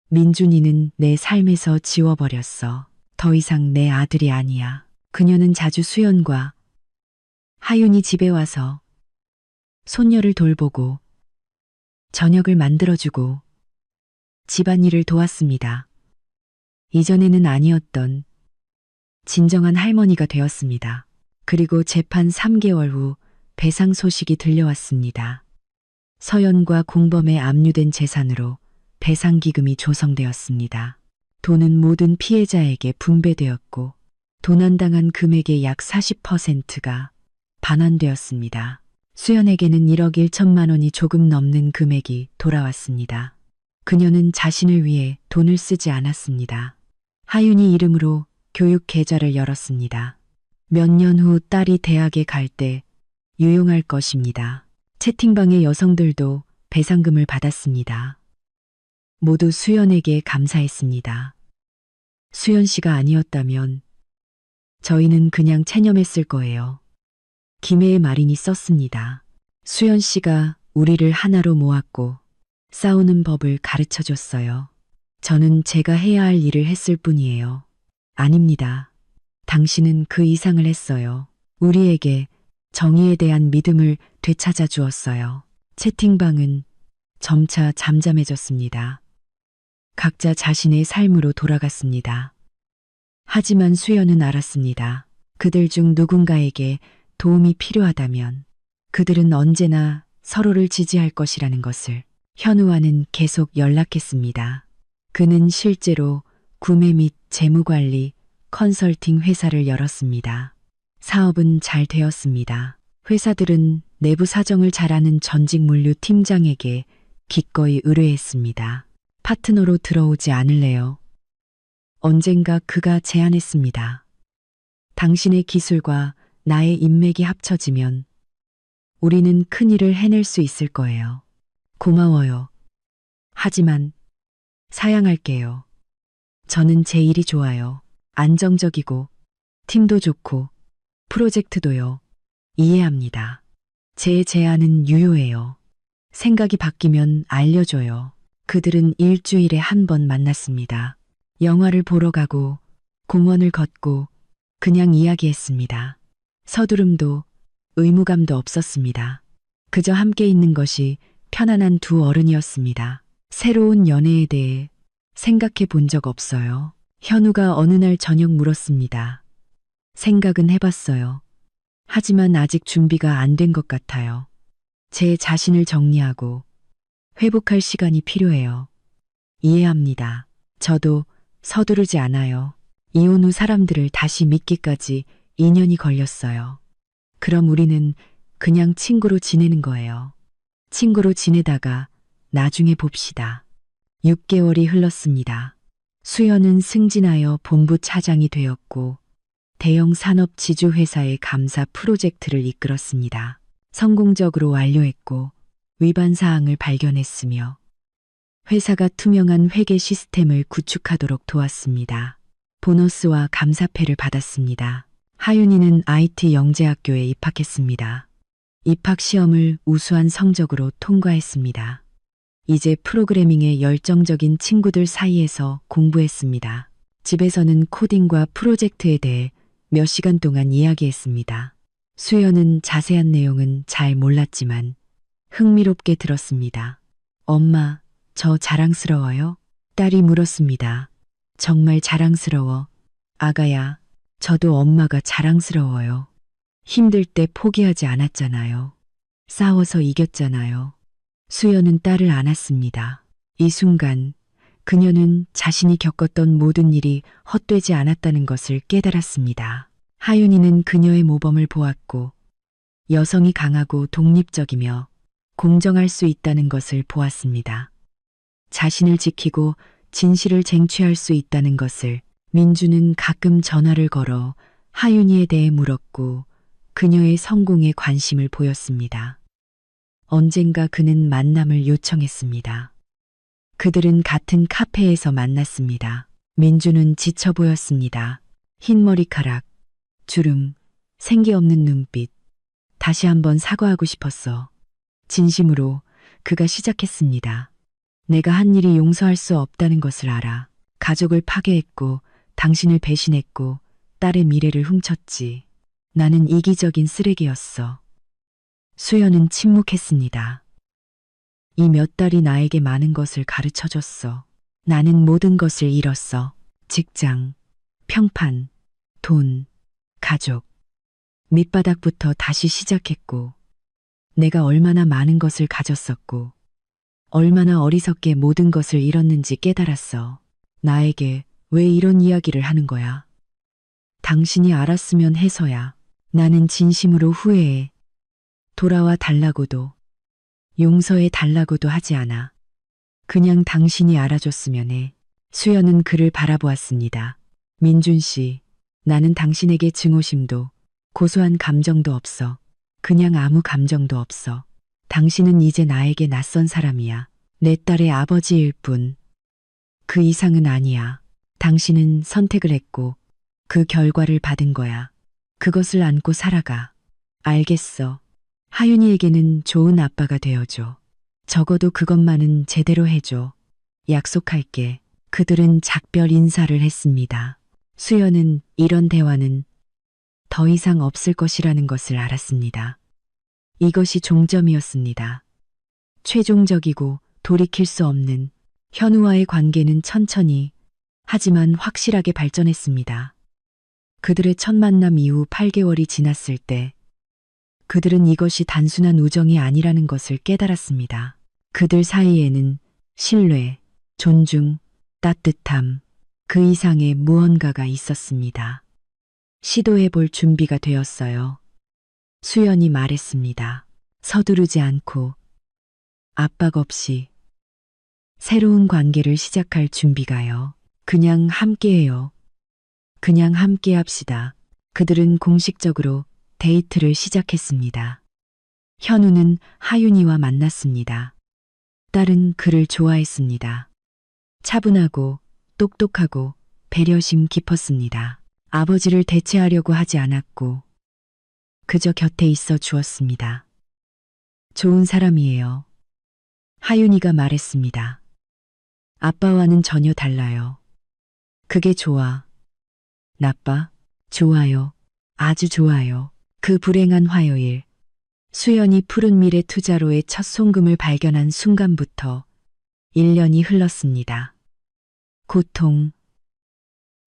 민준이는 내 삶에서 지워버렸어. 더 이상 내 아들이 아니야. 그녀는 자주 수연과 하윤이 집에 와서 손녀를 돌보고 저녁을 만들어주고 집안일을 도왔습니다. 이전에는 아니었던 진정한 할머니가 되었습니다. 그리고 재판 3개월 후 배상 소식이 들려왔습니다. 서연과 공범에 압류된 재산으로 배상기금이 조성되었습니다. 돈은 모든 피해자에게 분배되었고 도난당한 금액의 약 40%가 반환되었습니다. 수연에게는 1억 1천만 원이 조금 넘는 금액이 돌아왔습니다. 그녀는 자신을 위해 돈을 쓰지 않았습니다. 하윤이 이름으로 교육 계좌를 열었습니다. 몇 년 후 딸이 대학에 갈 때 유용할 것입니다. 채팅방의 여성들도 배상금을 받았습니다. 모두 수연에게 감사했습니다. 수연 씨가 아니었다면 저희는 그냥 체념했을 거예요. 김해의 말인이 썼습니다. 수연 씨가 우리를 하나로 모았고 싸우는 법을 가르쳐 줬어요. 저는 제가 해야 할 일을 했을 뿐이에요. 아닙니다. 당신은 그 이상을 했어요. 우리에게 정의에 대한 믿음을 되찾아 주었어요. 채팅방은 점차 잠잠해졌습니다. 각자 자신의 삶으로 돌아갔습니다. 하지만 수연은 알았습니다. 그들 중 누군가에게 도움이 필요하다면 그들은 언제나 서로를 지지할 것이라는 것을. 현우와는 계속 연락했습니다. 그는 실제로 구매 및 재무관리, 컨설팅 회사를 열었습니다. 사업은 잘 되었습니다. 회사들은 내부 사정을 잘 아는 전직 물류 팀장에게 기꺼이 의뢰했습니다. 파트너로 들어오지 않을래요? 언젠가 그가 제안했습니다. 당신의 기술과 나의 인맥이 합쳐지면 우리는 큰 일을 해낼 수 있을 거예요. 고마워요. 하지만 사양할게요. 저는 제 일이 좋아요. 안정적이고 팀도 좋고 프로젝트도요. 이해합니다. 제 제안은 유효해요. 생각이 바뀌면 알려줘요. 그들은 일주일에 한 번 만났습니다. 영화를 보러 가고 공원을 걷고 그냥 이야기했습니다. 서두름도 의무감도 없었습니다. 그저 함께 있는 것이 편안한 두 어른이었습니다. 새로운 연애에 대해 생각해 본 적 없어요. 현우가 어느 날 저녁 물었습니다. 생각은 해봤어요. 하지만 아직 준비가 안 된 것 같아요. 제 자신을 정리하고 회복할 시간이 필요해요. 이해합니다. 저도 서두르지 않아요. 이혼 후 사람들을 다시 믿기까지 2년이 걸렸어요. 그럼 우리는 그냥 친구로 지내는 거예요. 친구로 지내다가 나중에 봅시다. 6개월이 흘렀습니다. 수연은 승진하여 본부 차장이 되었고 대형 산업 지주회사의 감사 프로젝트를 이끌었습니다. 성공적으로 완료했고 위반 사항을 발견했으며 회사가 투명한 회계 시스템을 구축하도록 도왔습니다. 보너스와 감사패를 받았습니다. 하윤이는 IT 영재학교에 입학했습니다. 입학 시험을 우수한 성적으로 통과했습니다. 이제 프로그래밍에 열정적인 친구들 사이에서 공부했습니다. 집에서는 코딩과 프로젝트에 대해 몇 시간 동안 이야기했습니다. 수연은 자세한 내용은 잘 몰랐지만 흥미롭게 들었습니다. 엄마, 저 자랑스러워요? 딸이 물었습니다. 정말 자랑스러워. 아가야, 저도 엄마가 자랑스러워요. 힘들 때 포기하지 않았잖아요. 싸워서 이겼잖아요. 수연은 딸을 안았습니다. 이 순간 그녀는 자신이 겪었던 모든 일이 헛되지 않았다는 것을 깨달았습니다. 하윤이는 그녀의 모범을 보았고 여성이 강하고 독립적이며 공정할 수 있다는 것을 보았습니다. 자신을 지키고 진실을 쟁취할 수 있다는 것을. 민주는 가끔 전화를 걸어 하윤이에 대해 물었고 그녀의 성공에 관심을 보였습니다. 언젠가 그는 만남을 요청했습니다. 그들은 같은 카페에서 만났습니다. 민주는 지쳐 보였습니다. 흰 머리카락, 주름, 생기 없는 눈빛. 다시 한번 사과하고 싶었어. 진심으로 그가 시작했습니다. 내가 한 일이 용서할 수 없다는 것을 알아. 가족을 파괴했고 당신을 배신했고 딸의 미래를 훔쳤지. 나는 이기적인 쓰레기였어. 수연은 침묵했습니다. 이 몇 달이 나에게 많은 것을 가르쳐줬어. 나는 모든 것을 잃었어. 직장, 평판, 돈, 가족. 밑바닥부터 다시 시작했고 내가 얼마나 많은 것을 가졌었고 얼마나 어리석게 모든 것을 잃었는지 깨달았어. 나에게 왜 이런 이야기를 하는 거야? 당신이 알았으면 해서야. 나는 진심으로 후회해. 돌아와 달라고도 용서해 달라고도 하지 않아. 그냥 당신이 알아줬으면 해. 수연은 그를 바라보았습니다. 민준 씨, 나는 당신에게 증오심도 고소한 감정도 없어. 그냥 아무 감정도 없어. 당신은 이제 나에게 낯선 사람이야. 내 딸의 아버지일 뿐. 그 이상은 아니야. 당신은 선택을 했고 그 결과를 받은 거야. 그것을 안고 살아가. 알겠어. 하윤이에게는 좋은 아빠가 되어줘. 적어도 그것만은 제대로 해줘. 약속할게. 그들은 작별 인사를 했습니다. 수연은 이런 대화는 더 이상 없을 것이라는 것을 알았습니다. 이것이 종점이었습니다. 최종적이고 돌이킬 수 없는 현우와의 관계는 천천히 하지만 확실하게 발전했습니다. 그들의 첫 만남 이후 8개월이 지났을 때 그들은 이것이 단순한 우정이 아니라는 것을 깨달았습니다. 그들 사이에는 신뢰, 존중, 따뜻함, 그 이상의 무언가가 있었습니다. 시도해 볼 준비가 되었어요. 수연이 말했습니다. 서두르지 않고 압박 없이 새로운 관계를 시작할 준비가요. 그냥 함께해요. 그냥 함께 합시다. 그들은 공식적으로 데이트를 시작했습니다. 현우는 하윤이와 만났습니다. 딸은 그를 좋아했습니다. 차분하고 똑똑하고 배려심 깊었습니다. 아버지를 대체하려고 하지 않았고 그저 곁에 있어 주었습니다. 좋은 사람이에요. 하윤이가 말했습니다. 아빠와는 전혀 달라요. 그게 좋아. 나빠? 좋아요. 아주 좋아요. 그 불행한 화요일, 수연이 푸른 미래 투자로의 첫 송금을 발견한 순간부터 1년이 흘렀습니다. 고통,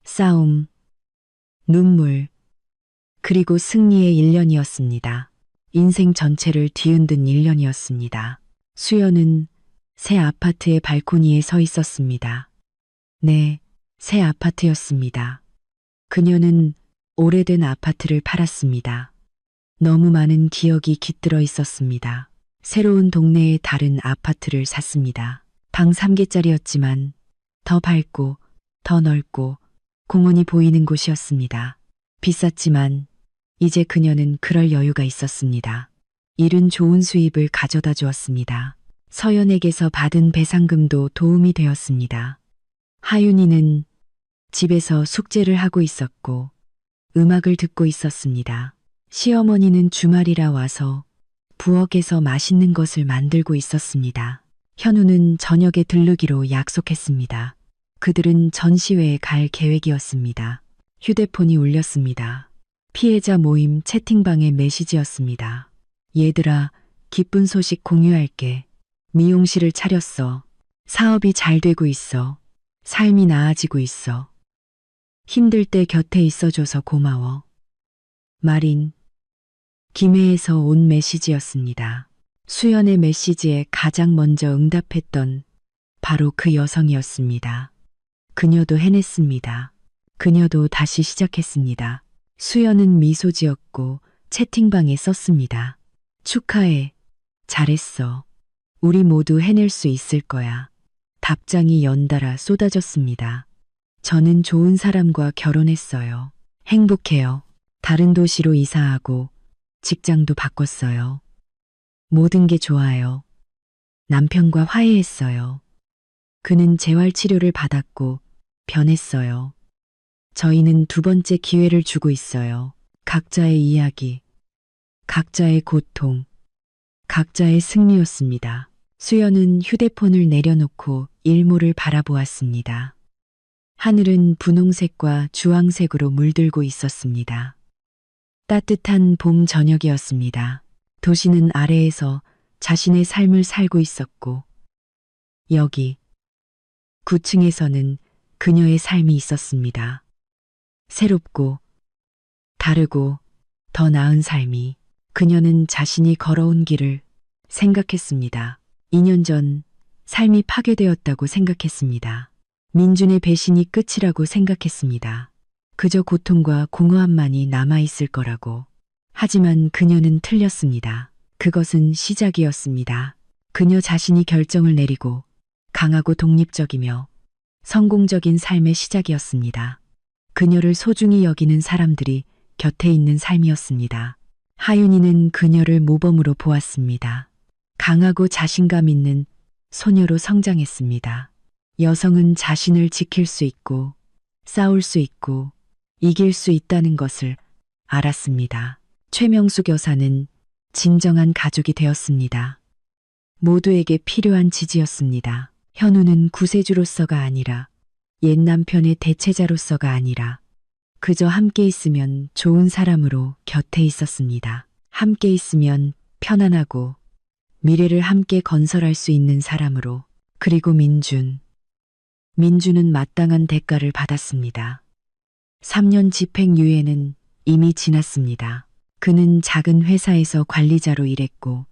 싸움, 눈물, 그리고 승리의 1년이었습니다. 인생 전체를 뒤흔든 1년이었습니다. 수연은 새 아파트의 발코니에 서 있었습니다. 네, 새 아파트였습니다. 그녀는 오래된 아파트를 팔았습니다. 너무 많은 기억이 깃들어 있었습니다. 새로운 동네의 다른 아파트를 샀습니다. 방 3개짜리였지만 더 밝고 더 넓고 공원이 보이는 곳이었습니다. 비쌌지만 이제 그녀는 그럴 여유가 있었습니다. 일은 좋은 수입을 가져다 주었습니다. 서연에게서 받은 배상금도 도움이 되었습니다. 하윤이는 집에서 숙제를 하고 있었고 음악을 듣고 있었습니다. 시어머니는 주말이라 와서 부엌에서 맛있는 것을 만들고 있었습니다. 현우는 저녁에 들르기로 약속했습니다. 그들은 전시회에 갈 계획이었습니다. 휴대폰이 울렸습니다. 피해자 모임 채팅방의 메시지였습니다. 얘들아, 기쁜 소식 공유할게. 미용실을 차렸어. 사업이 잘 되고 있어. 삶이 나아지고 있어. 힘들 때 곁에 있어줘서 고마워. 마린, 김해에서 온 메시지였습니다. 수연의 메시지에 가장 먼저 응답했던 바로 그 여성이었습니다. 그녀도 해냈습니다. 그녀도 다시 시작했습니다. 수연은 미소 지었고 채팅방에 썼습니다. 축하해. 잘했어. 우리 모두 해낼 수 있을 거야. 답장이 연달아 쏟아졌습니다. 저는 좋은 사람과 결혼했어요. 행복해요. 다른 도시로 이사하고 직장도 바꿨어요. 모든 게 좋아요. 남편과 화해했어요. 그는 재활치료를 받았고 변했어요. 저희는 두 번째 기회를 주고 있어요. 각자의 이야기, 각자의 고통, 각자의 승리였습니다. 수연은 휴대폰을 내려놓고 일몰을 바라보았습니다. 하늘은 분홍색과 주황색으로 물들고 있었습니다. 따뜻한 봄 저녁이었습니다. 도시는 아래에서 자신의 삶을 살고 있었고 여기 9층에서는 그녀의 삶이 있었습니다. 새롭고 다르고 더 나은 삶이. 그녀는 자신이 걸어온 길을 생각했습니다. 2년 전 삶이 파괴되었다고 생각했습니다. 민준의 배신이 끝이라고 생각했습니다. 그저 고통과 공허함만이 남아있을 거라고. 하지만 그녀는 틀렸습니다. 그것은 시작이었습니다. 그녀 자신이 결정을 내리고 강하고 독립적이며 성공적인 삶의 시작이었습니다. 그녀를 소중히 여기는 사람들이 곁에 있는 삶이었습니다. 하윤이는 그녀를 모범으로 보았습니다. 강하고 자신감 있는 소녀로 성장했습니다. 여성은 자신을 지킬 수 있고 싸울 수 있고 이길 수 있다는 것을 알았습니다. 최명숙 여사는 진정한 가족이 되었습니다. 모두에게 필요한 지지였습니다. 현우는 구세주로서가 아니라 옛 남편의 대체자로서가 아니라 그저 함께 있으면 좋은 사람으로 곁에 있었습니다. 함께 있으면 편안하고 미래를 함께 건설할 수 있는 사람으로. 그리고 민주는 마땅한 대가를 받았습니다. 3년 집행유예는 이미 지났습니다. 그는 작은 회사에서 관리자로 일했고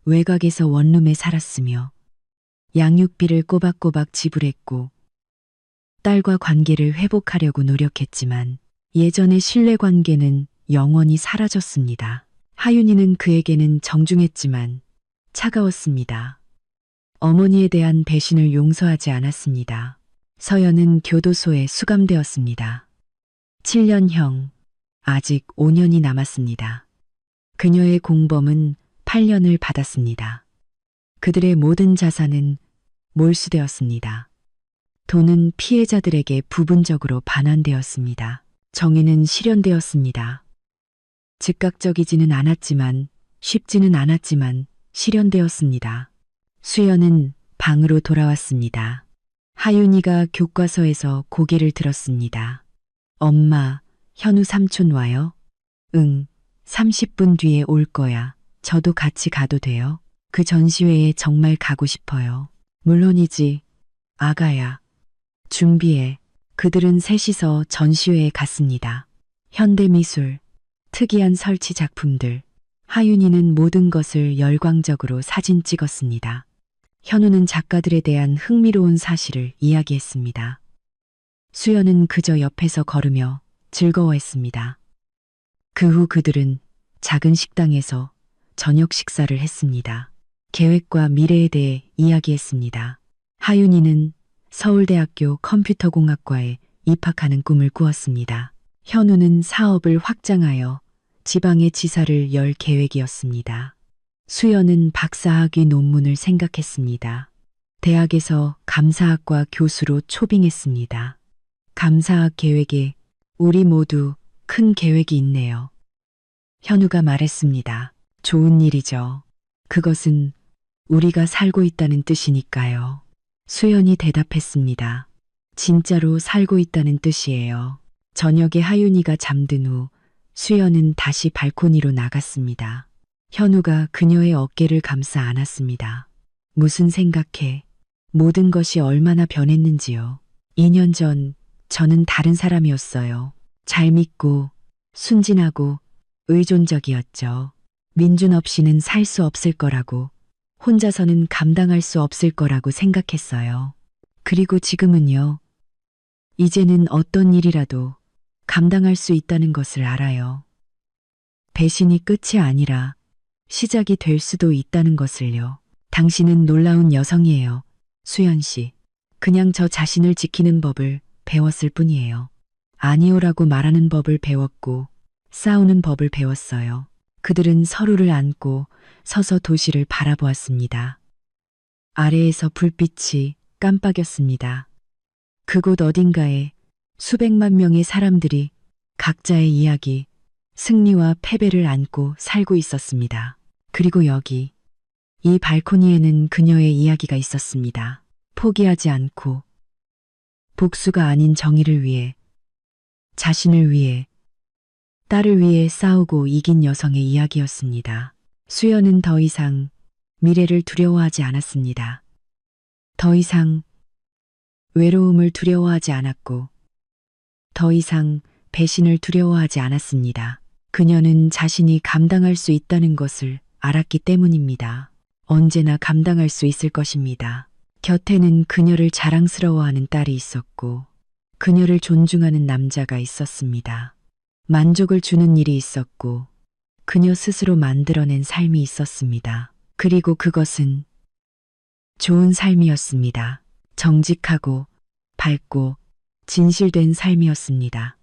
외곽에서 원룸에 살았으며 양육비를 꼬박꼬박 지불했고 딸과 관계를 회복하려고 노력했지만 예전의 신뢰관계는 영원히 사라졌습니다. 하윤이는 그에게는 정중했지만 차가웠습니다. 어머니에 대한 배신을 용서하지 않았습니다. 서연은 교도소에 수감되었습니다. 7년형, 아직 5년이 남았습니다. 그녀의 공범은 8년을 받았습니다. 그들의 모든 자산은 몰수되었습니다. 돈은 피해자들에게 부분적으로 반환되었습니다. 정의는 실현되었습니다. 즉각적이지는 않았지만 쉽지는 않았지만 실현되었습니다. 수연은 방으로 돌아왔습니다. 하윤이가 교과서에서 고개를 들었습니다. 엄마, 현우 삼촌 와요? 응, 30분 뒤에 올 거야. 저도 같이 가도 돼요? 그 전시회에 정말 가고 싶어요. 물론이지, 아가야. 준비해. 그들은 셋이서 전시회에 갔습니다. 현대미술, 특이한 설치 작품들. 하윤이는 모든 것을 열광적으로 사진 찍었습니다. 현우는 작가들에 대한 흥미로운 사실을 이야기했습니다. 수연은 그저 옆에서 걸으며 즐거워했습니다. 그 후 그들은 작은 식당에서 저녁 식사를 했습니다. 계획과 미래에 대해 이야기했습니다. 하윤이는 서울대학교 컴퓨터공학과에 입학하는 꿈을 꾸었습니다. 현우는 사업을 확장하여 지방의 지사를 열 계획이었습니다. 수연은 박사학위 논문을 생각했습니다. 대학에서 감사학과 교수로 초빙했습니다. 감사학 계획에 우리 모두 큰 계획이 있네요. 현우가 말했습니다. 좋은 일이죠. 그것은 우리가 살고 있다는 뜻이니까요. 수연이 대답했습니다. 진짜로 살고 있다는 뜻이에요. 저녁에 하윤이가 잠든 후 수연은 다시 발코니로 나갔습니다. 현우가 그녀의 어깨를 감싸 안았습니다. 무슨 생각해? 모든 것이 얼마나 변했는지요. 2년 전 저는 다른 사람이었어요. 잘 믿고 순진하고 의존적이었죠. 민준 없이는 살 수 없을 거라고, 혼자서는 감당할 수 없을 거라고 생각했어요. 그리고 지금은요. 이제는 어떤 일이라도 감당할 수 있다는 것을 알아요. 배신이 끝이 아니라 시작이 될 수도 있다는 것을요. 당신은 놀라운 여성이에요. 수연 씨. 그냥 저 자신을 지키는 법을 배웠을 뿐이에요. 아니오라고 말하는 법을 배웠고 싸우는 법을 배웠어요. 그들은 서로를 안고 서서 도시를 바라보았습니다. 아래에서 불빛이 깜빡였습니다. 그곳 어딘가에 수백만 명의 사람들이 각자의 이야기, 승리와 패배를 안고 살고 있었습니다. 그리고 여기, 이 발코니에는 그녀의 이야기가 있었습니다. 포기하지 않고, 복수가 아닌 정의를 위해, 자신을 위해, 딸을 위해 싸우고 이긴 여성의 이야기였습니다. 수연은 더 이상 미래를 두려워하지 않았습니다. 더 이상 외로움을 두려워하지 않았고, 더 이상 배신을 두려워하지 않았습니다. 그녀는 자신이 감당할 수 있다는 것을 알았기 때문입니다. 언제나 감당할 수 있을 것입니다. 곁에는 그녀를 자랑스러워하는 딸이 있었고, 그녀를 존중하는 남자가 있었습니다. 만족을 주는 일이 있었고, 그녀 스스로 만들어낸 삶이 있었습니다. 그리고 그것은 좋은 삶이었습니다. 정직하고 밝고 진실된 삶이었습니다.